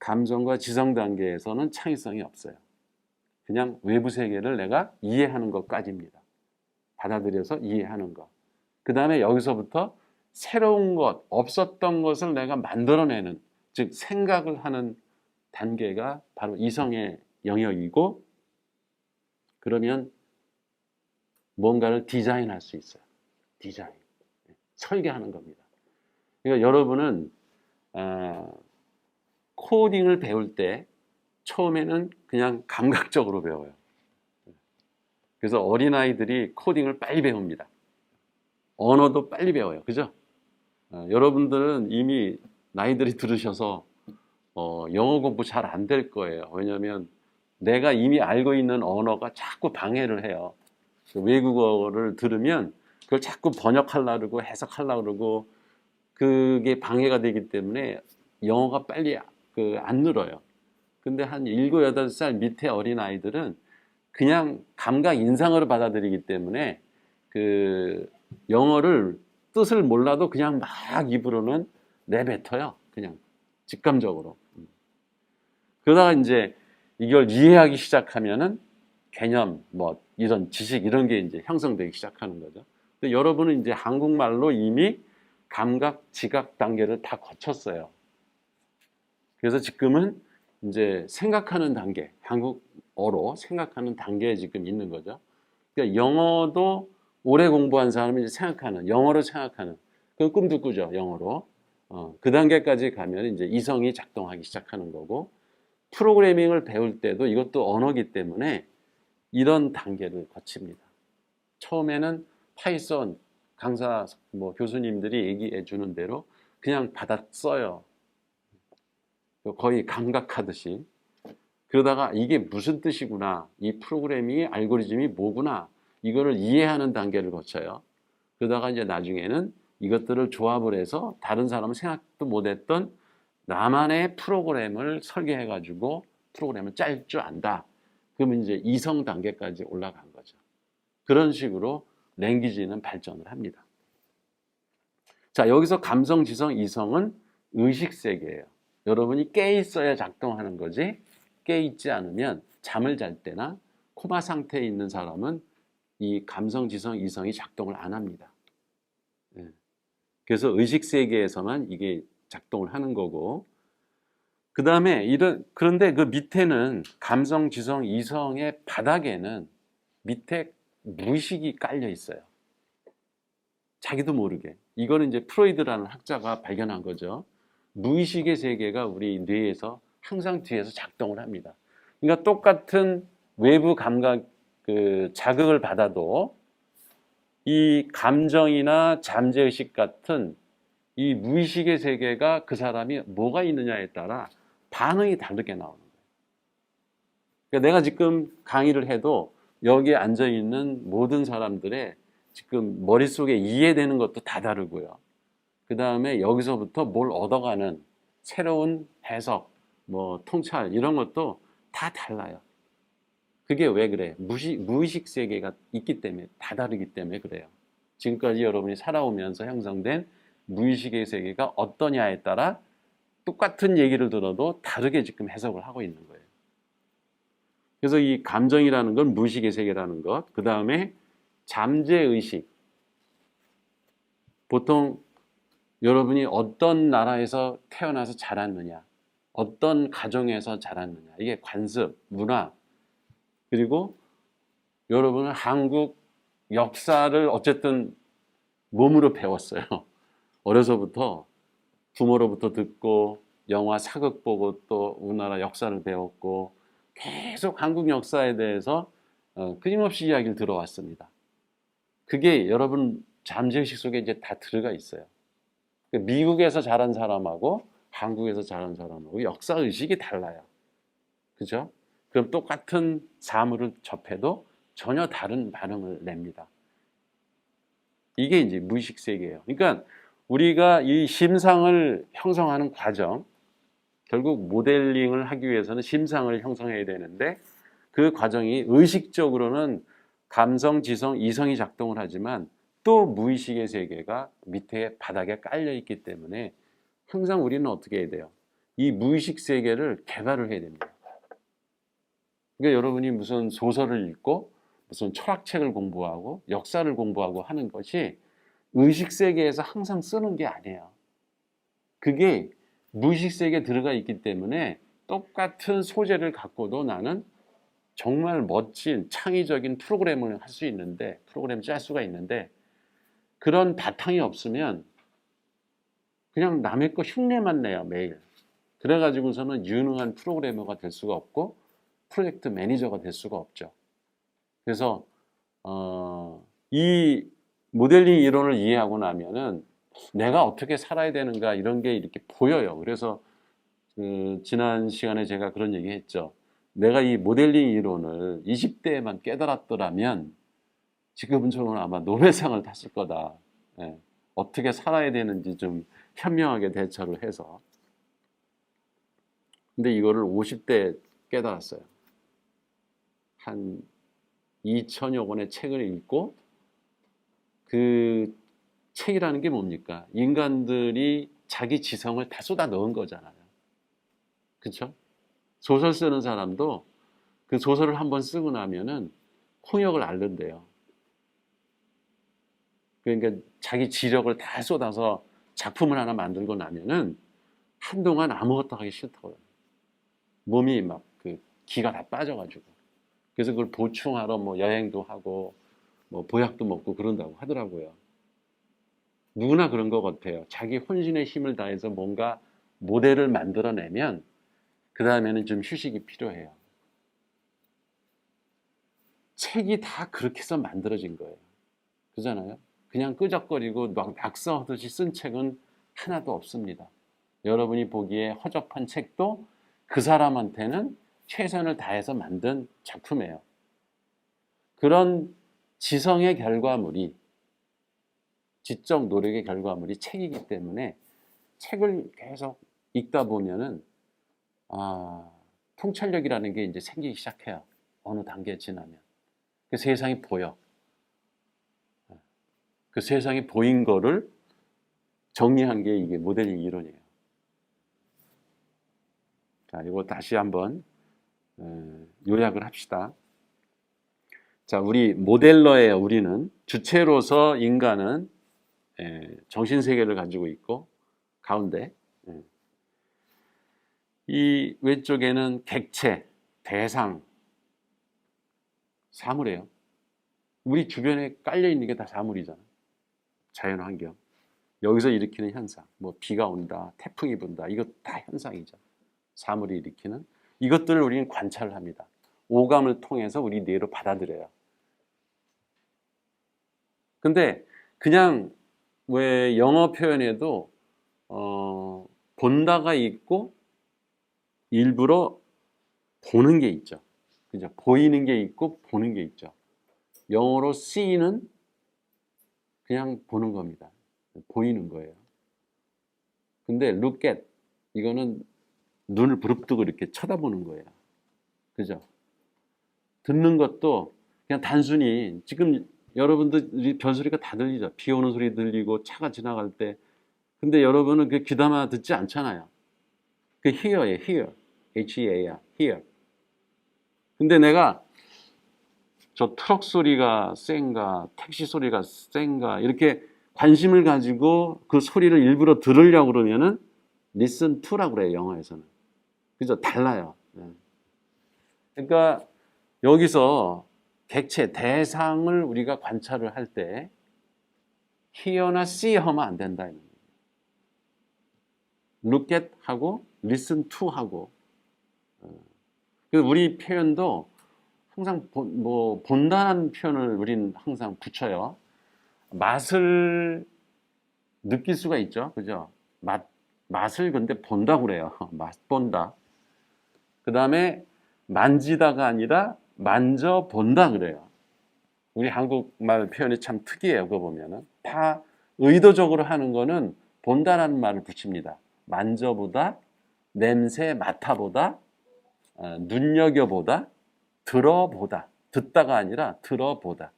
감성과 지성 단계에서는 창의성이 없어요. 그냥 외부 세계를 내가 이해하는 것까지입니다. 받아들여서 이해하는 것. 그 다음에 여기서부터 새로운 것, 없었던 것을 내가 만들어내는, 즉 생각을 하는 단계가 바로 이성의 영역이고, 그러면 뭔가를 디자인할 수 있어요. 디자인. 설계하는 겁니다. 그러니까 여러분은 코딩을 배울 때 처음에는 그냥 감각적으로 배워요. 그래서 어린아이들이 코딩을 빨리 배웁니다. 언어도 빨리 배워요. 그죠? 여러분들은 이미 나이들이 들으셔서 영어 공부 잘 안 될 거예요. 왜냐하면 내가 이미 알고 있는 언어가 자꾸 방해를 해요. 외국어를 들으면 그걸 자꾸 번역하려고 그러고 해석하려고 그러고 그게 방해가 되기 때문에 영어가 빨리 안 늘어요. 근데 한 7, 8살 밑에 어린아이들은 그냥 감각 인상으로 받아들이기 때문에 그 영어를 뜻을 몰라도 그냥 막 입으로는 내뱉어요. 그냥 직감적으로. 그러다가 이제 이걸 이해하기 시작하면은 개념, 이런 지식 이런 게 이제 형성되기 시작하는 거죠. 근데 여러분은 이제 한국말로 이미 감각, 지각 단계를 다 거쳤어요. 그래서 지금은 이제 생각하는 단계, 한국어로 생각하는 단계에 지금 있는 거죠. 그러니까 영어도 오래 공부한 사람이 이제 영어로 생각하는, 그 꿈도 꾸죠, 영어로. 그 단계까지 가면 이제 이성이 작동하기 시작하는 거고, 프로그래밍을 배울 때도 이것도 언어기 때문에 이런 단계를 거칩니다. 처음에는 파이썬 강사, 교수님들이 얘기해 주는 대로 그냥 받아 써요. 거의 감각하듯이. 그러다가 이게 무슨 뜻이구나, 이 프로그래밍의 알고리즘이 뭐구나, 이거를 이해하는 단계를 거쳐요. 그러다가 이제 나중에는 이것들을 조합을 해서 다른 사람은 생각도 못했던 나만의 프로그램을 설계해가지고 프로그램을 짤 줄 안다. 그러면 이제 이성 단계까지 올라간 거죠. 그런 식으로 랭귀지는 발전을 합니다. 자, 여기서 감성, 지성, 이성은 의식 세계예요. 여러분이 깨 있어야 작동하는 거지, 깨 있지 않으면 잠을 잘 때나 코마 상태에 있는 사람은 이 감성, 지성, 이성이 작동을 안 합니다. 예. 그래서 의식 세계에서만 이게 작동을 하는 거고, 그 다음에 그런데 그 밑에는 감성, 지성, 이성의 바닥에는 밑에 무의식이 깔려 있어요. 자기도 모르게. 이거는 이제 프로이드라는 학자가 발견한 거죠. 무의식의 세계가 우리 뇌에서 항상 뒤에서 작동을 합니다. 그러니까 똑같은 외부 감각 자극을 받아도 이 감정이나 잠재의식 같은 이 무의식의 세계가 그 사람이 뭐가 있느냐에 따라 반응이 다르게 나오는 거예요. 그러니까 내가 지금 강의를 해도 여기에 앉아 있는 모든 사람들의 지금 머릿속에 이해되는 것도 다 다르고요. 그 다음에 여기서부터 뭘 얻어가는 새로운 해석, 뭐 통찰 이런 것도 다 달라요. 그게 왜 그래? 무의식 세계가 있기 때문에, 다 다르기 때문에 그래요. 지금까지 여러분이 살아오면서 형성된 무의식의 세계가 어떠냐에 따라 똑같은 얘기를 들어도 다르게 지금 해석을 하고 있는 거예요. 그래서 이 감정이라는 건 무의식의 세계라는 것, 그 다음에 잠재의식. 보통 여러분이 어떤 나라에서 태어나서 자랐느냐, 어떤 가정에서 자랐느냐, 이게 관습, 문화, 그리고 여러분은 한국 역사를 어쨌든 몸으로 배웠어요. 어려서부터 부모로부터 듣고 영화 사극 보고 또 우리나라 역사를 배웠고 계속 한국 역사에 대해서 끊임없이 이야기를 들어왔습니다. 그게 여러분 잠재의식 속에 이제 다 들어가 있어요. 미국에서 자란 사람하고 한국에서 자란 사람하고 역사의식이 달라요. 그죠? 그럼 똑같은 사물을 접해도 전혀 다른 반응을 냅니다. 이게 이제 무의식 세계예요. 그러니까 우리가 이 심상을 형성하는 과정, 결국 모델링을 하기 위해서는 심상을 형성해야 되는데 그 과정이 의식적으로는 감성, 지성, 이성이 작동을 하지만 또 무의식의 세계가 밑에 바닥에 깔려 있기 때문에 항상 우리는 어떻게 해야 돼요? 이 무의식 세계를 개발을 해야 됩니다. 그러니까 여러분이 무슨 소설을 읽고 무슨 철학책을 공부하고 역사를 공부하고 하는 것이 의식 세계에서 항상 쓰는 게 아니에요. 그게 무의식 세계에 들어가 있기 때문에 똑같은 소재를 갖고도 나는 정말 멋진 창의적인 프로그램을 할 수 있는데, 프로그램을 짤 수가 있는데, 그런 바탕이 없으면 그냥 남의 거 흉내만 내요, 매일. 그래가지고서는 유능한 프로그래머가 될 수가 없고 프로젝트 매니저가 될 수가 없죠. 그래서 이 모델링 이론을 이해하고 나면은 내가 어떻게 살아야 되는가 이런 게 이렇게 보여요. 그래서 지난 시간에 제가 그런 얘기 했죠. 내가 이 모델링 이론을 20대에만 깨달았더라면 지금은 저는 아마 노벨상을 탔을 거다. 예. 어떻게 살아야 되는지 좀 현명하게 대처를 해서. 근데 이거를 50대에 깨달았어요. 한 2천여 권의 책을 읽고 그 책이라는 게 뭡니까? 인간들이 자기 지성을 다 쏟아 넣은 거잖아요. 그렇죠? 소설 쓰는 사람도 그 소설을 한번 쓰고 나면은 홍역을 앓는데요. 그러니까 자기 지력을 다 쏟아서 작품을 하나 만들고 나면은 한동안 아무것도 하기 싫다고요. 몸이 막 기가 다 빠져가지고. 그래서 그걸 보충하러 뭐 여행도 하고 뭐 보약도 먹고 그런다고 하더라고요. 누구나 그런 것 같아요. 자기 혼신의 힘을 다해서 뭔가 모델을 만들어내면 그 다음에는 좀 휴식이 필요해요. 책이 다 그렇게 해서 만들어진 거예요. 그잖아요. 그냥 끄적거리고 막 낙서하듯이 쓴 책은 하나도 없습니다. 여러분이 보기에 허접한 책도 그 사람한테는 최선을 다해서 만든 작품이에요. 그런 지성의 결과물이, 지적 노력의 결과물이 책이기 때문에 책을 계속 읽다 보면은 통찰력이라는 게 이제 생기기 시작해요. 어느 단계에 지나면. 그 세상이 보여. 그 세상이 보인 거를 정리한 게 이게 모델링 이론이에요. 자, 이거 다시 한번 요약을 합시다. 자, 우리 모델러예요. 우리는 주체로서 인간은 정신세계를 가지고 있고 가운데 이 왼쪽에는 객체, 대상, 사물이에요. 우리 주변에 깔려있는 게 다 사물이잖아. 자연환경. 여기서 일으키는 현상, 뭐 비가 온다, 태풍이 분다, 이거 다 현상이죠. 사물이 일으키는 이것들을 우리는 관찰을 합니다. 오감을 통해서 우리 뇌로 받아들여요. 근데 그냥 왜 영어 표현에도 본다가 있고 일부러 보는 게 있죠. 그죠? 보이는 게 있고 보는 게 있죠. 영어로 see는 그냥 보는 겁니다. 보이는 거예요. 근데 look at 이거는 눈을 부릅뜨고 이렇게 쳐다보는 거예요. 그죠? 듣는 것도 그냥 단순히 지금 여러분들 별소리가 다 들리죠. 비 오는 소리 들리고 차가 지나갈 때. 근데 여러분은 그 귀담아 듣지 않잖아요. 그 hear예요. hear. H-E-A-R. hear. 근데 내가 저 트럭 소리가 센가, 택시 소리가 센가 이렇게 관심을 가지고 그 소리를 일부러 들으려고 그러면은 listen to라고 그래요. 영어에서는. 그죠? 달라요. 그러니까 여기서 객체, 대상을 우리가 관찰을 할 때 hear나 see 하면 안 된다. look at 하고 listen to 하고 우리 표현도 항상 본다는 표현을 우린 항상 붙여요. 맛을 느낄 수가 있죠. 그죠? 맛을 근데 본다고 그래요. 맛본다. 그 다음에 만지다가 아니라 만져본다 그래요. 우리 한국말 표현이 참 특이해요. 그거 보면은. 다 의도적으로 하는 거는 본다라는 말을 붙입니다. 만져보다, 냄새 맡아보다, 눈여겨보다, 들어보다. 듣다가 아니라 들어보다.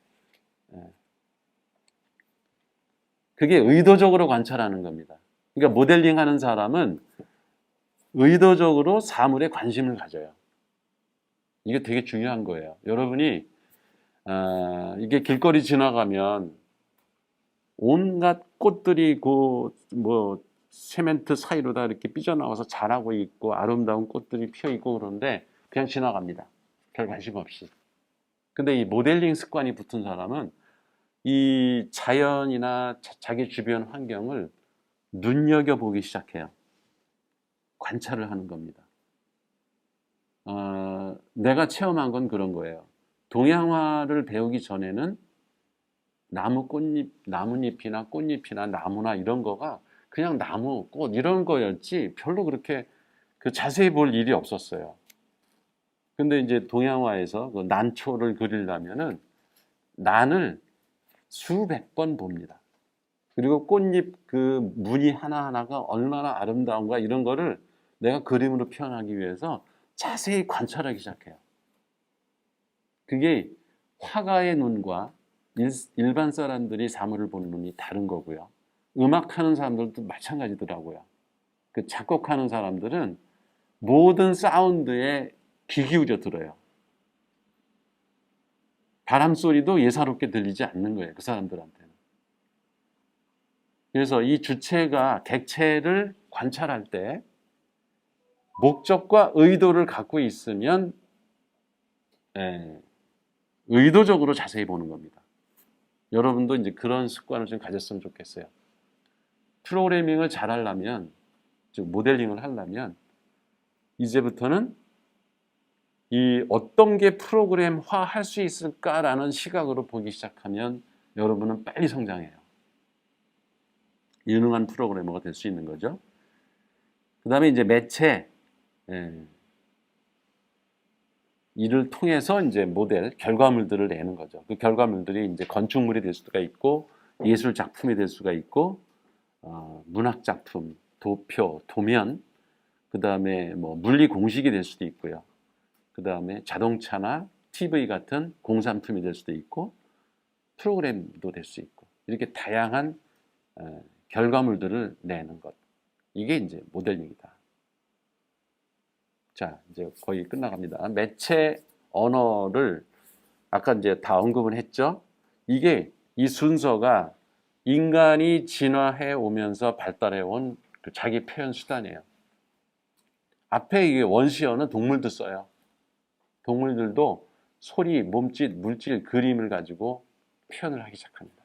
그게 의도적으로 관찰하는 겁니다. 그러니까 모델링 하는 사람은 의도적으로 사물에 관심을 가져요. 이게 되게 중요한 거예요. 여러분이 이게 길거리 지나가면 온갖 꽃들이 뭐 세멘트 사이로 다 이렇게 삐져나와서 자라고 있고 아름다운 꽃들이 피어 있고 그런데 그냥 지나갑니다. 별 관심 없이. 근데 이 모델링 습관이 붙은 사람은 이 자연이나 자기 주변 환경을 눈여겨보기 시작해요. 관찰을 하는 겁니다. 내가 체험한 건 그런 거예요. 동양화를 배우기 전에는 나뭇잎이나 꽃잎이나 나무나 이런 거가 그냥 나무, 꽃 이런 거였지 별로 그렇게 그 자세히 볼 일이 없었어요. 근데 이제 동양화에서 그 난초를 그리려면은 난을 수백 번 봅니다. 그리고 꽃잎 그 무늬 하나하나가 얼마나 아름다운가 이런 거를 내가 그림으로 표현하기 위해서 자세히 관찰하기 시작해요. 그게 화가의 눈과 일반 사람들이 사물을 보는 눈이 다른 거고요. 음악하는 사람들도 마찬가지더라고요. 그 작곡하는 사람들은 모든 사운드에 귀 기울여 들어요. 바람 소리도 예사롭게 들리지 않는 거예요. 그 사람들한테는. 그래서 이 주체가 객체를 관찰할 때 목적과 의도를 갖고 있으면 의도적으로 자세히 보는 겁니다. 여러분도 이제 그런 습관을 좀 가졌으면 좋겠어요. 프로그래밍을 잘하려면, 즉 모델링을 하려면 이제부터는 이 어떤 게 프로그램화 할 수 있을까라는 시각으로 보기 시작하면 여러분은 빨리 성장해요. 유능한 프로그래머가 될 수 있는 거죠. 그 다음에 이제 매체, 이를 통해서 이제 모델, 결과물들을 내는 거죠. 그 결과물들이 이제 건축물이 될 수가 있고, 예술 작품이 될 수가 있고, 문학 작품, 도표, 도면, 그 다음에 뭐 물리 공식이 될 수도 있고요. 그 다음에 자동차나 TV 같은 공산품이 될 수도 있고, 프로그램도 될 수 있고, 이렇게 다양한 결과물들을 내는 것. 이게 이제 모델링이다. 자, 이제 거의 끝나갑니다. 매체 언어를 아까 이제 다 언급을 했죠. 이게 이 순서가 인간이 진화해 오면서 발달해 온 그 자기 표현 수단이에요. 앞에 이게 원시어는 동물도 써요. 동물들도 소리, 몸짓, 물질, 그림을 가지고 표현을 하기 시작합니다.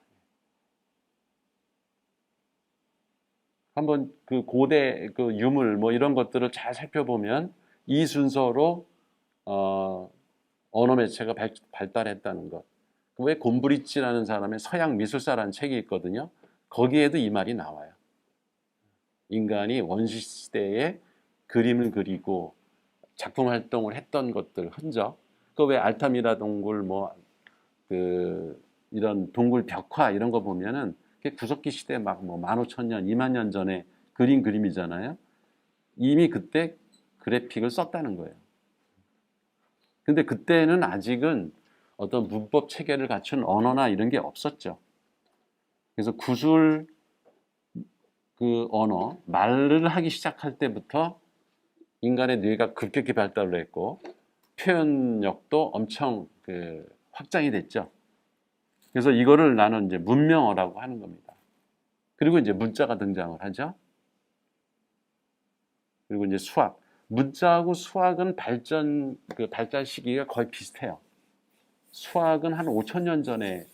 한번 그 고대 그 유물 뭐 이런 것들을 잘 살펴보면 이 순서로 언어 매체가 발달했다는 것. 왜 곰브리치라는 사람의 서양 미술사라는 책이 있거든요. 거기에도 이 말이 나와요. 인간이 원시 시대에 그림을 그리고 작품 활동을 했던 것들 흔적. 그 왜 알타미라 동굴 뭐 그 이런 동굴 벽화 이런 거 보면은 구석기 시대 막 뭐 15,000년, 20,000년 전에 그린 그림이잖아요. 이미 그때 그래픽을 썼다는 거예요. 근데 그때는 아직은 어떤 문법 체계를 갖춘 언어나 이런 게 없었죠. 그래서 구술 그 언어, 말을 하기 시작할 때부터 인간의 뇌가 급격히 발달을 했고 표현력도 엄청 확장이 됐죠. 그래서 이거를 나는 이제 문명어라고 하는 겁니다. 그리고 이제 문자가 등장을 하죠. 그리고 이제 수학. 문자하고 수학은 발달 시기가 거의 비슷해요. 수학은 한 5,000년 전에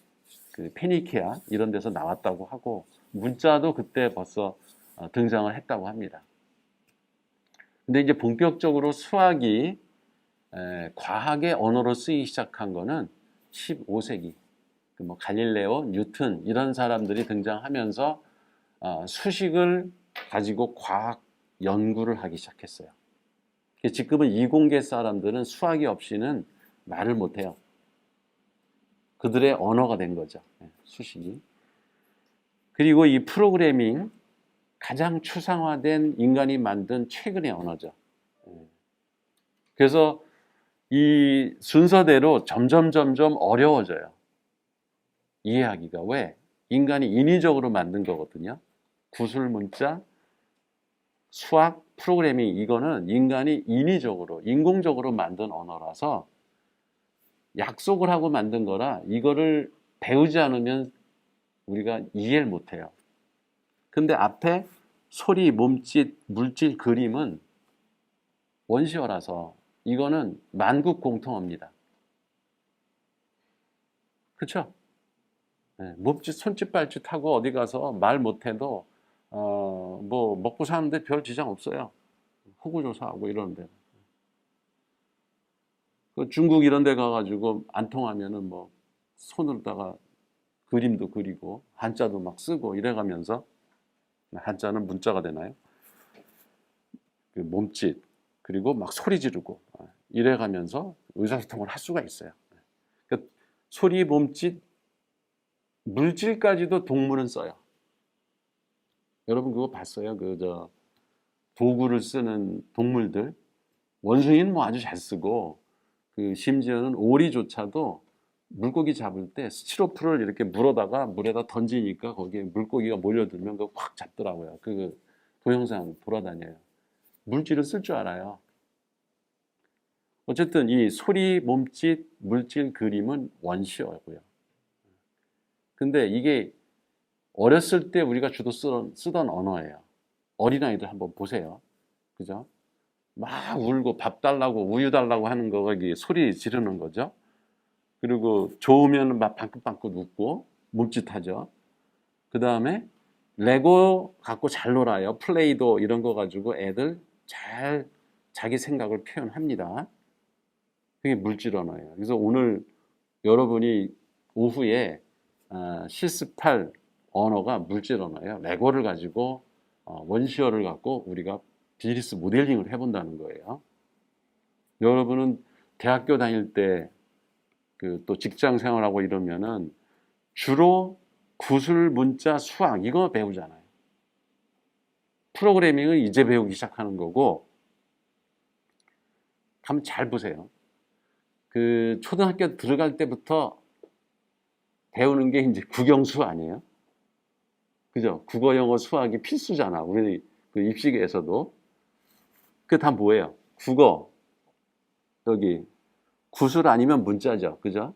그 페니키아 이런 데서 나왔다고 하고 문자도 그때 벌써 등장을 했다고 합니다. 근데 이제 본격적으로 수학이 과학의 언어로 쓰이기 시작한 거는 15세기. 뭐 갈릴레오, 뉴턴 이런 사람들이 등장하면서 수식을 가지고 과학 연구를 하기 시작했어요. 지금은 이공계 사람들은 수학이 없이는 말을 못해요. 그들의 언어가 된 거죠. 수식이. 그리고 이 프로그래밍 가장 추상화된 인간이 만든 최근의 언어죠. 그래서 이 순서대로 점점 어려워져요. 이해하기가. 왜? 인간이 인위적으로 만든 거거든요. 구술 문자, 수학, 프로그래밍 이거는 인간이 인위적으로, 인공적으로 만든 언어라서 약속을 하고 만든 거라 이거를 배우지 않으면 우리가 이해를 못해요. 근데 앞에 소리, 몸짓, 물질, 그림은 원시어라서 이거는 만국 공통어입니다. 그렇죠? 몸짓, 손짓, 발짓 하고 어디 가서 말 못해도 뭐 먹고 사는데 별 지장 없어요. 호구조사하고 이러는데. 그 중국 이런 데 가가지고 안 통하면은 뭐 손으로다가 그림도 그리고 한자도 막 쓰고 이래가면서 한자는 문자가 되나요? 그 몸짓 그리고 막 소리 지르고 이래가면서 의사소통을 할 수가 있어요. 그러니까 소리, 몸짓, 물질까지도 동물은 써요. 여러분 그거 봤어요? 도구를 쓰는 동물들. 원숭이는 뭐 아주 잘 쓰고 심지어는 오리조차도 물고기 잡을 때 스티로폼을 이렇게 물어다가 물에다 던지니까 거기에 물고기가 몰려들면 그거 확 잡더라고요. 그 동영상 돌아다녀요. 물질을 쓸 줄 알아요. 어쨌든 이 소리, 몸짓, 물질, 그림은 원시어고요. 근데 이게 어렸을 때 우리가 주로 쓰던 언어예요. 어린아이들 한번 보세요. 그죠? 막 울고 밥 달라고 우유 달라고 하는 거 거기 소리 지르는 거죠. 그리고 좋으면 막 방긋방긋 웃고 몸짓하죠. 그 다음에 레고 갖고 잘 놀아요. 플레이도 이런 거 가지고 애들 잘 자기 생각을 표현합니다. 그게 물질 언어예요. 그래서 오늘 여러분이 오후에 실습할 언어가 물질 언어예요. 레고를 가지고 원시어를 갖고 우리가 비즈니스 모델링을 해본다는 거예요. 여러분은 대학교 다닐 때 또 직장 생활하고 이러면은 주로 구술, 문자, 수학 이거 배우잖아요. 프로그래밍은 이제 배우기 시작하는 거고 한번 잘 보세요. 그 초등학교 들어갈 때부터 배우는 게 이제 국영수 아니에요? 그죠? 국어, 영어, 수학이 필수잖아. 우리 그 입시계에서도. 그게 다 뭐예요? 국어, 여기 구술 아니면 문자죠. 그죠?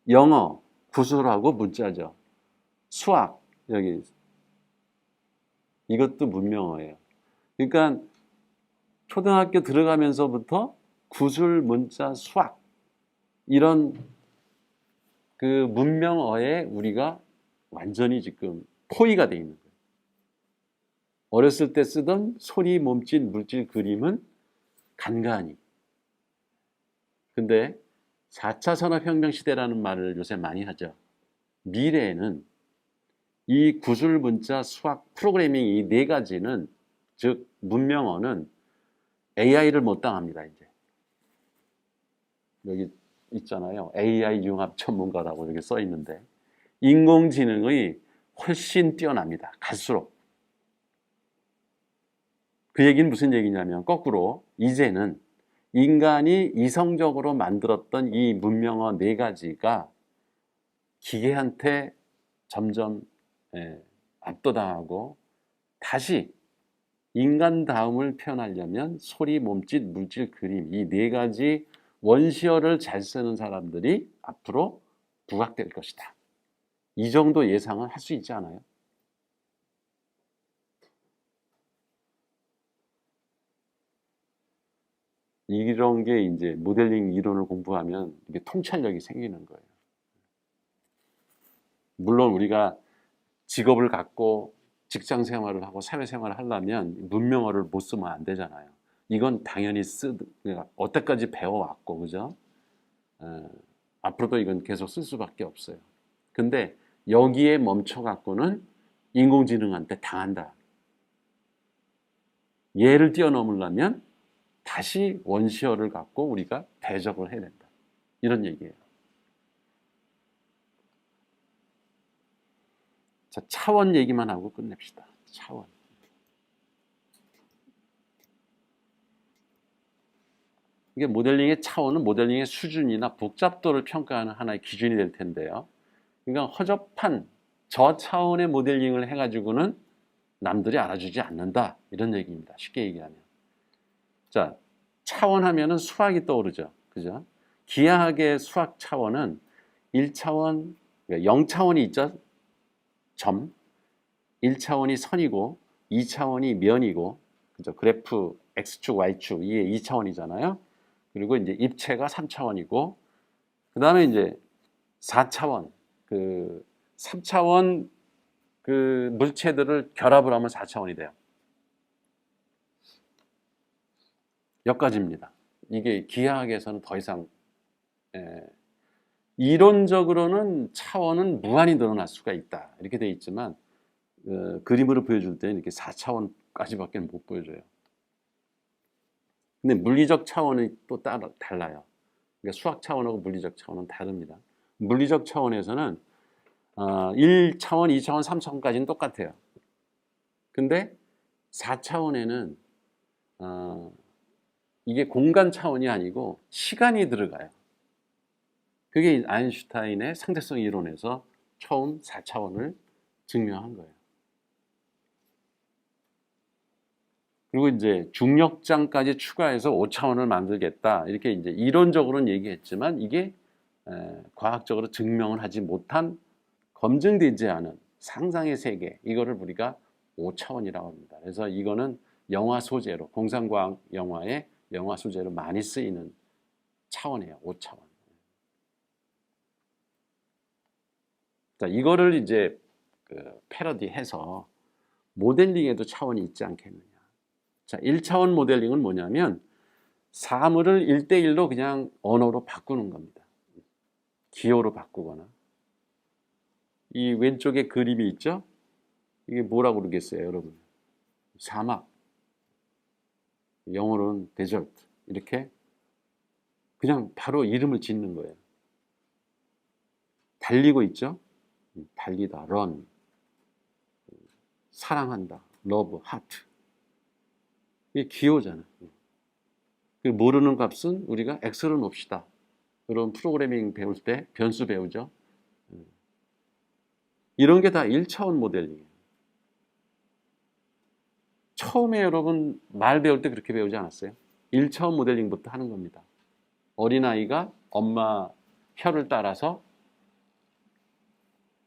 영어, 구술하고 문자죠. 수학, 여기 이것도 문명어예요. 그러니까 초등학교 들어가면서부터 구술, 문자, 수학 이런 그 문명어에 우리가 완전히 지금 포위가 돼 있는 거예요. 어렸을 때 쓰던 소리, 몸짓, 물질, 그림은 간간히. 근데 4차 산업혁명 시대라는 말을 요새 많이 하죠. 미래에는 이 구술, 문자, 수학, 프로그래밍 이 네 가지는, 즉 문명어는 AI를 못 당합니다. 이제 여기 있잖아요. AI 융합 전문가라고 이렇게 써 있는데 인공지능이 훨씬 뛰어납니다. 갈수록. 그 얘기는 무슨 얘기냐면 거꾸로 이제는 인간이 이성적으로 만들었던 이 문명어 네 가지가 기계한테 점점 압도당하고 다시 인간다움을 표현하려면 소리, 몸짓, 물질, 그림 이 네 가지 원시어를 잘 쓰는 사람들이 앞으로 부각될 것이다. 이 정도 예상은 할 수 있지 않아요? 이런 게 이제 모델링 이론을 공부하면 이게 통찰력이 생기는 거예요. 물론 우리가 직업을 갖고 직장 생활을 하고 사회 생활을 하려면 문명어를 못 쓰면 안 되잖아요. 이건 당연히 어때까지 배워왔고, 그죠? 앞으로도 이건 계속 쓸 수밖에 없어요. 근데 여기에 멈춰갖고는 인공지능한테 당한다. 얘를 뛰어넘으려면 다시 원시어를 갖고 우리가 대적을 해야 된다. 이런 얘기예요. 자, 차원 얘기만 하고 끝냅시다. 차원. 이게 모델링의 차원은 모델링의 수준이나 복잡도를 평가하는 하나의 기준이 될 텐데요. 그러니까 허접한 저차원의 모델링을 해가지고는 남들이 알아주지 않는다. 이런 얘기입니다. 쉽게 얘기하면. 자, 차원 하면은 수학이 떠오르죠. 그죠? 기하학의 수학 차원은 1차원, 0차원이 있죠. 점. 1차원이 선이고 2차원이 면이고 그죠? 그래프 X축, Y축 이게 2차원이잖아요. 그리고 이제 입체가 3차원이고 그다음에 이제 4차원 그 3차원 그 물체들을 결합을 하면 4차원이 돼요. 여기까지입니다. 이게 기하학에서는 더 이상 이론적으로는 차원은 무한히 늘어날 수가 있다. 이렇게 돼 있지만 그림으로 보여줄 때는 이렇게 4차원까지밖에 못 보여줘요. 근데 물리적 차원이 또 따로 달라요. 그러니까 수학 차원하고 물리적 차원은 다릅니다. 물리적 차원에서는 1차원, 2차원, 3차원까지는 똑같아요. 근데 4차원에는 이게 공간 차원이 아니고 시간이 들어가요. 그게 아인슈타인의 상대성 이론에서 처음 4차원을 증명한 거예요. 그리고 이제 중력장까지 추가해서 5차원을 만들겠다. 이렇게 이제 이론적으로는 얘기했지만 이게 과학적으로 증명을 하지 못한 검증되지 않은 상상의 세계 이거를 우리가 5차원이라고 합니다. 그래서 이거는 영화 소재로 공상과학 영화의 영화 소재로 많이 쓰이는 차원이에요. 5차원. 자, 이거를 이제 패러디해서 모델링에도 차원이 있지 않겠느냐. 자, 1차원 모델링은 뭐냐면 사물을 1대1로 그냥 언어로 바꾸는 겁니다. 기호로 바꾸거나. 이 왼쪽에 그림이 있죠? 이게 뭐라고 그러겠어요, 여러분? 사막. 영어로는 데저트. 이렇게 그냥 바로 이름을 짓는 거예요. 달리고 있죠? 달리다, run. 사랑한다, love, heart. 이게 기호잖아. 그 모르는 값은 우리가 x로 놓읍시다. 그럼 프로그래밍 배울 때 변수 배우죠. 이런 게 다 1차원 모델링이에요. 처음에 여러분 말 배울 때 그렇게 배우지 않았어요? 1차원 모델링부터 하는 겁니다. 어린아이가 엄마 혀를 따라서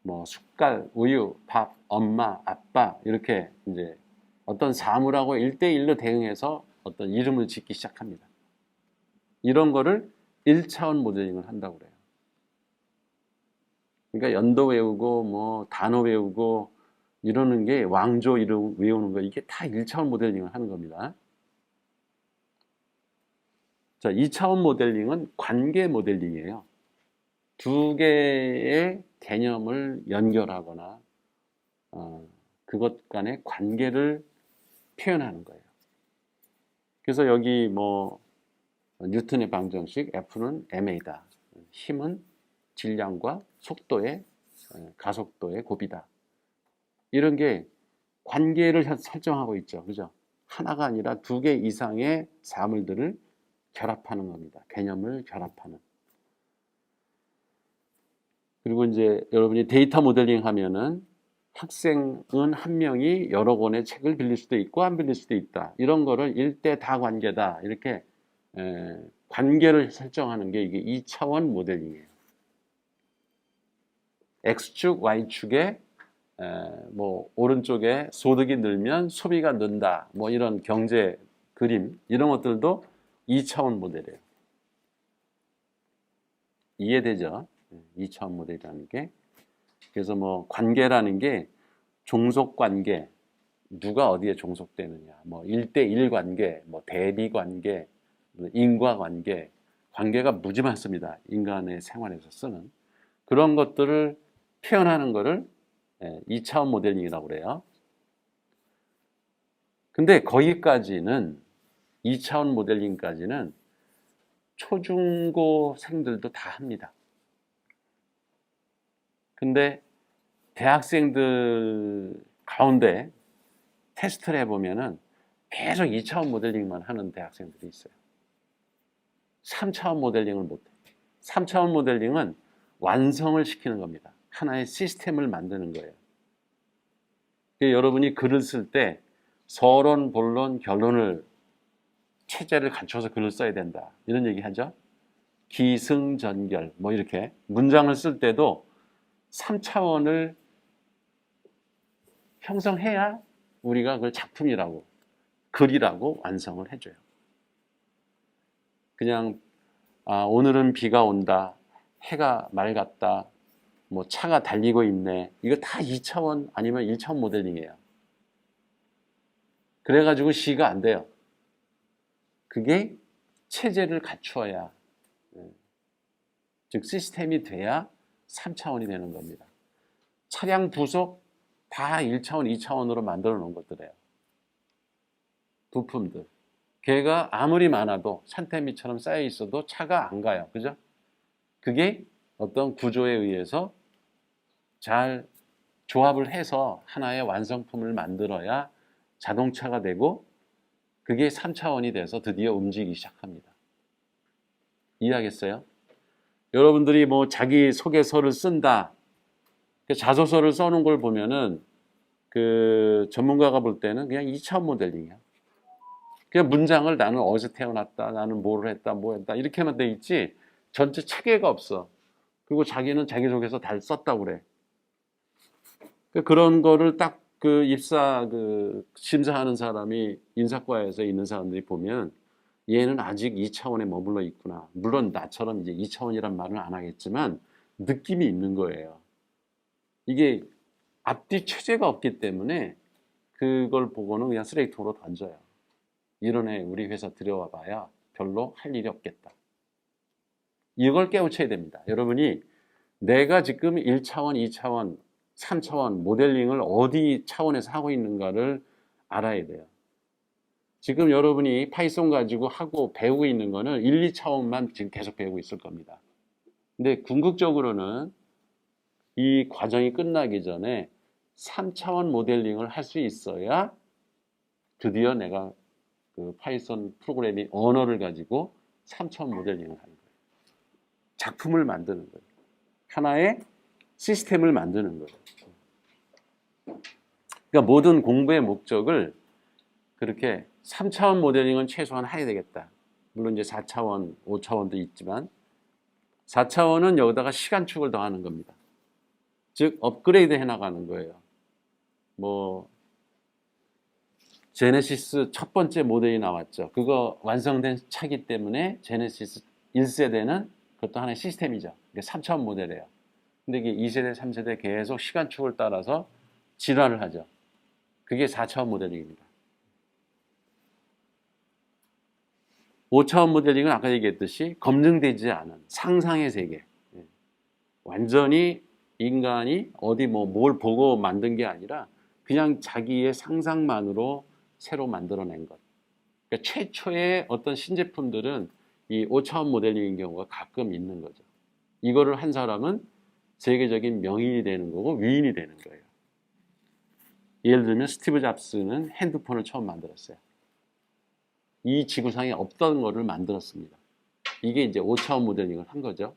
뭐 숟갈, 우유, 밥, 엄마, 아빠 이렇게 이제 어떤 사물하고 1대1로 대응해서 어떤 이름을 짓기 시작합니다. 이런 거를 1차원 모델링을 한다고 그래요. 그러니까 연도 외우고 뭐 단어 외우고 이러는 게 왕조 이름 외우는 거 이게 다 1차원 모델링을 하는 겁니다. 자, 2차원 모델링은 관계 모델링이에요. 두 개의 개념을 연결하거나 그것 간의 관계를 표현하는 거예요. 그래서 여기 뭐 뉴턴의 방정식 F는 ma다. 힘은 질량과 속도의 가속도의 곱이다. 이런 게 관계를 설정하고 있죠. 그죠? 하나가 아니라 두 개 이상의 사물들을 결합하는 겁니다. 개념을 결합하는. 그리고 이제 여러분이 데이터 모델링 하면은 학생은 한 명이 여러 권의 책을 빌릴 수도 있고 안 빌릴 수도 있다. 이런 거를 일대 다관계다. 이렇게 관계를 설정하는 게 이게 2차원 모델링이에요. X축, Y축에 뭐 오른쪽에 소득이 늘면 소비가 는다. 뭐 이런 경제 그림 이런 것들도 2차원 모델이에요. 이해되죠? 2차원 모델이라는 게. 그래서 뭐 관계라는 게 종속 관계, 누가 어디에 종속되느냐, 뭐 1대1 관계, 뭐 대비 관계, 인과 관계, 관계가 무지 많습니다. 인간의 생활에서 쓰는 그런 것들을 표현하는 거를 2차원 모델링이라고 그래요. 근데 거기까지는 2차원 모델링까지는 초중고생들도 다 합니다. 근데 대학생들 가운데 테스트를 해보면은 계속 2차원 모델링만 하는 대학생들이 있어요. 3차원 모델링을 못해. 3차원 모델링은 완성을 시키는 겁니다. 하나의 시스템을 만드는 거예요. 여러분이 글을 쓸 때 서론, 본론, 결론을 체제를 갖춰서 글을 써야 된다. 이런 얘기 하죠. 기승전결 뭐 이렇게 문장을 쓸 때도 3차원을 형성해야 우리가 그걸 작품이라고 글이라고 완성을 해줘요. 그냥 오늘은 비가 온다, 해가 맑았다, 뭐 차가 달리고 있네, 이거 다 2차원 아니면 1차원 모델링이에요. 그래가지고 시가 안 돼요. 그게 체제를 갖추어야, 즉 시스템이 돼야 3차원이 되는 겁니다. 차량 부속 다 1차원, 2차원으로 만들어 놓은 것들이에요. 부품들. 걔가 아무리 많아도 산더미처럼 쌓여 있어도 차가 안 가요. 그죠? 그게 어떤 구조에 의해서 잘 조합을 해서 하나의 완성품을 만들어야 자동차가 되고 그게 3차원이 돼서 드디어 움직이기 시작합니다. 이해하겠어요? 여러분들이 뭐 자기 소개서를 쓴다, 자소서를 써놓은 걸 보면은 그 전문가가 볼 때는 그냥 2차원 모델링이야. 그냥 문장을 나는 어디서 태어났다, 나는 뭐를 했다, 뭐 했다 이렇게만 돼 있지 전체 체계가 없어. 그리고 자기는 자기소개서 다 썼다고 그래. 그런 거를 딱 그 입사 그 심사하는 사람이 인사과에서 있는 사람들이 보면 얘는 아직 2차원에 머물러 있구나. 물론 나처럼 이제 2차원이란 말은 안 하겠지만 느낌이 있는 거예요. 이게 앞뒤 체제가 없기 때문에 그걸 보고는 그냥 쓰레기통으로 던져요. 이런 애 우리 회사 들여와 봐야 별로 할 일이 없겠다. 이걸 깨우쳐야 됩니다. 여러분이 내가 지금 1차원, 2차원, 3차원 모델링을 어디 차원에서 하고 있는가를 알아야 돼요. 지금 여러분이 파이썬 가지고 하고 배우고 있는 거는 1, 2차원만 지금 계속 배우고 있을 겁니다. 근데 궁극적으로는 이 과정이 끝나기 전에 3차원 모델링을 할 수 있어야 드디어 내가 그 파이썬 프로그래밍 언어를 가지고 3차원 모델링을 하는 거예요. 작품을 만드는 거예요. 하나의 시스템을 만드는 거예요. 그러니까 모든 공부의 목적을 그렇게 3차원 모델링은 최소한 해야 되겠다. 물론 이제 4차원, 5차원도 있지만 4차원은 여기다가 시간축을 더하는 겁니다. 즉 업그레이드 해나가는 거예요. 뭐 제네시스 첫 번째 모델이 나왔죠. 그거 완성된 차기 때문에 제네시스 1세대는 그것도 하나의 시스템이죠. 이게 3차원 모델이에요. 근데 이게 2세대, 3세대 계속 시간축을 따라서 진화를 하죠. 그게 4차원 모델링입니다. 5차원 모델링은 아까 얘기했듯이 검증되지 않은 상상의 세계. 완전히 인간이 어디 뭘 보고 만든 게 아니라 그냥 자기의 상상만으로 새로 만들어낸 것. 그러니까 최초의 어떤 신제품들은 이 5차원 모델링인 경우가 가끔 있는 거죠. 이거를 한 사람은 세계적인 명인이 되는 거고 위인이 되는 거예요. 예를 들면 스티브 잡스는 핸드폰을 처음 만들었어요. 이 지구상에 없던 거를 만들었습니다. 이게 이제 5차원 모델링을 한 거죠.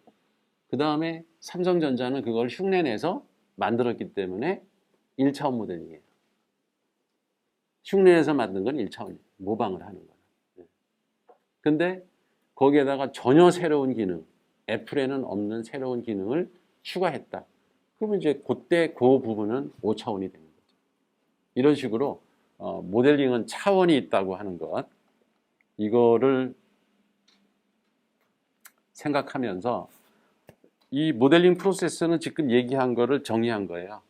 그 다음에 삼성전자는 그걸 흉내내서 만들었기 때문에 1차원 모델링이에요. 흉내내서 만든 건 1차원이에요. 모방을 하는 거예요. 근데 거기에다가 전혀 새로운 기능, 애플에는 없는 새로운 기능을 추가했다. 그러면 이제 그때 그 부분은 5차원이 되는 거죠. 이런 식으로 모델링은 차원이 있다고 하는 것, 이거를 생각하면서 이 모델링 프로세스는 지금 얘기한 거를 정의한 거예요.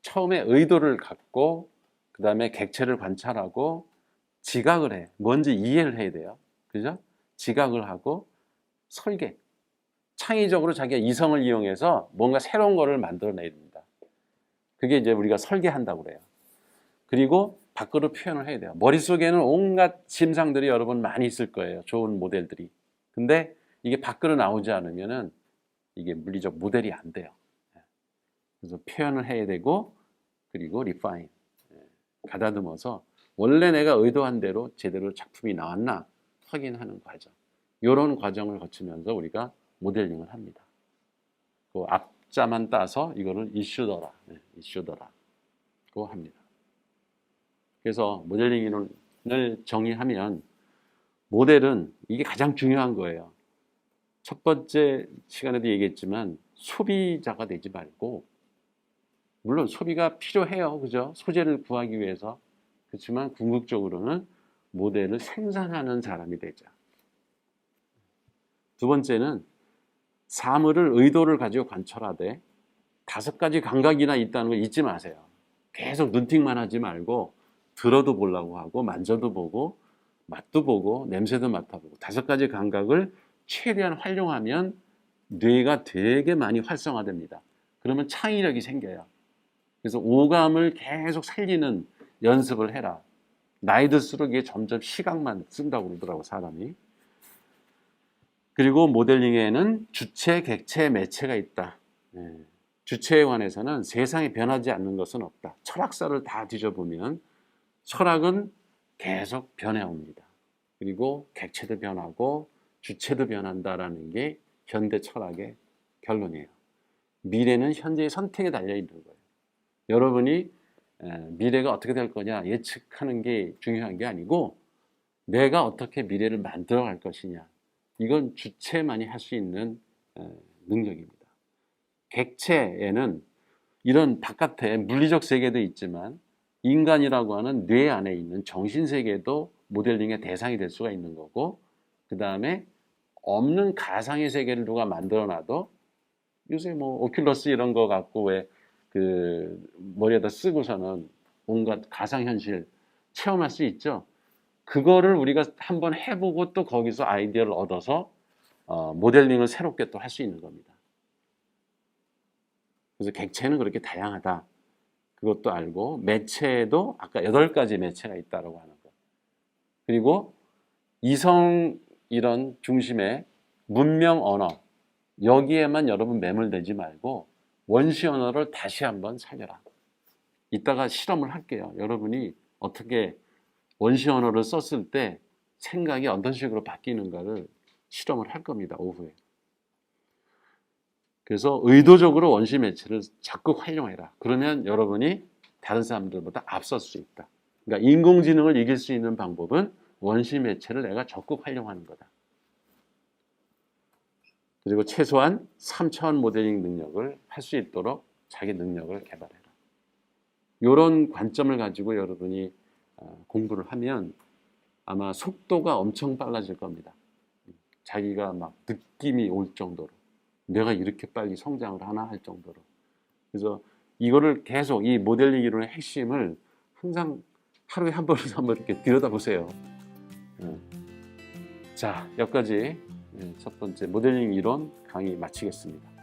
처음에 의도를 갖고 그 다음에 객체를 관찰하고 지각을 해. 뭔지 이해를 해야 돼요. 그죠? 지각을 하고 설계. 창의적으로 자기가 이성을 이용해서 뭔가 새로운 거를 만들어내야 됩니다. 그게 이제 우리가 설계한다고 그래요. 그리고 밖으로 표현을 해야 돼요. 머릿속에는 온갖 심상들이 여러분 많이 있을 거예요. 좋은 모델들이. 근데 이게 밖으로 나오지 않으면은 이게 물리적 모델이 안 돼요. 그래서 표현을 해야 되고 그리고 리파인, 가다듬어서 원래 내가 의도한 대로 제대로 작품이 나왔나 확인하는 과정. 이런 과정을 거치면서 우리가 모델링을 합니다. 그 앞자만 따서 이거를 이슈더라, 이슈더라고 합니다. 그래서 모델링 이론을 정의하면 모델은 이게 가장 중요한 거예요. 첫 번째 시간에도 얘기했지만 소비자가 되지 말고, 물론 소비가 필요해요. 그죠? 소재를 구하기 위해서. 그렇지만 궁극적으로는 모델을 생산하는 사람이 되자. 두 번째는 사물을 의도를 가지고 관찰하되 5가지 감각이나 있다는 걸 잊지 마세요. 계속 눈팅만 하지 말고 들어도 보려고 하고 만져도 보고 맛도 보고 냄새도 맡아보고 5가지 감각을 최대한 활용하면 뇌가 되게 많이 활성화됩니다. 그러면 창의력이 생겨요. 그래서 오감을 계속 살리는 연습을 해라. 나이 들수록 이게 점점 시각만 쓴다고 그러더라고, 사람이. 그리고 모델링에는 주체, 객체, 매체가 있다. 주체에 관해서는 세상에 변하지 않는 것은 없다. 철학사를 다 뒤져보면 철학은 계속 변해옵니다. 그리고 객체도 변하고 주체도 변한다라는 게 현대 철학의 결론이에요. 미래는 현재의 선택에 달려있는 거예요. 여러분이 미래가 어떻게 될 거냐 예측하는 게 중요한 게 아니고 내가 어떻게 미래를 만들어 갈 것이냐, 이건 주체만이 할 수 있는 능력입니다. 객체에는 이런 바깥에 물리적 세계도 있지만 인간이라고 하는 뇌 안에 있는 정신 세계도 모델링의 대상이 될 수가 있는 거고, 그 다음에 없는 가상의 세계를 누가 만들어놔도 요새 뭐 오큘러스 이런 거 갖고 왜 그 머리에다 쓰고서는 온갖 가상현실 체험할 수 있죠. 그거를 우리가 한번 해보고 또 거기서 아이디어를 얻어서 모델링을 새롭게 또 할 수 있는 겁니다. 그래서 객체는 그렇게 다양하다. 그것도 알고 매체도 아까 8가지 매체가 있다고 하는 것. 그리고 이성 이런 중심의 문명 언어, 여기에만 여러분 매몰되지 말고 원시 언어를 다시 한번 살려라. 이따가 실험을 할게요. 여러분이 어떻게 원시 언어를 썼을 때 생각이 어떤 식으로 바뀌는가를 실험을 할 겁니다. 오후에. 그래서 의도적으로 원시 매체를 적극 활용해라. 그러면 여러분이 다른 사람들보다 앞설 수 있다. 그러니까 인공지능을 이길 수 있는 방법은 원시 매체를 내가 적극 활용하는 거다. 그리고 최소한 3차원 모델링 능력을 할 수 있도록 자기 능력을 개발해라. 이런 관점을 가지고 여러분이 공부를 하면 아마 속도가 엄청 빨라질 겁니다. 자기가 막 느낌이 올 정도로 내가 이렇게 빨리 성장을 하나 할 정도로. 그래서 이거를 계속 이 모델링 이론의 핵심을 항상 하루에 한 번에서 한번 이렇게 들여다보세요. 자, 여기까지 첫 번째 모델링 이론 강의 마치겠습니다.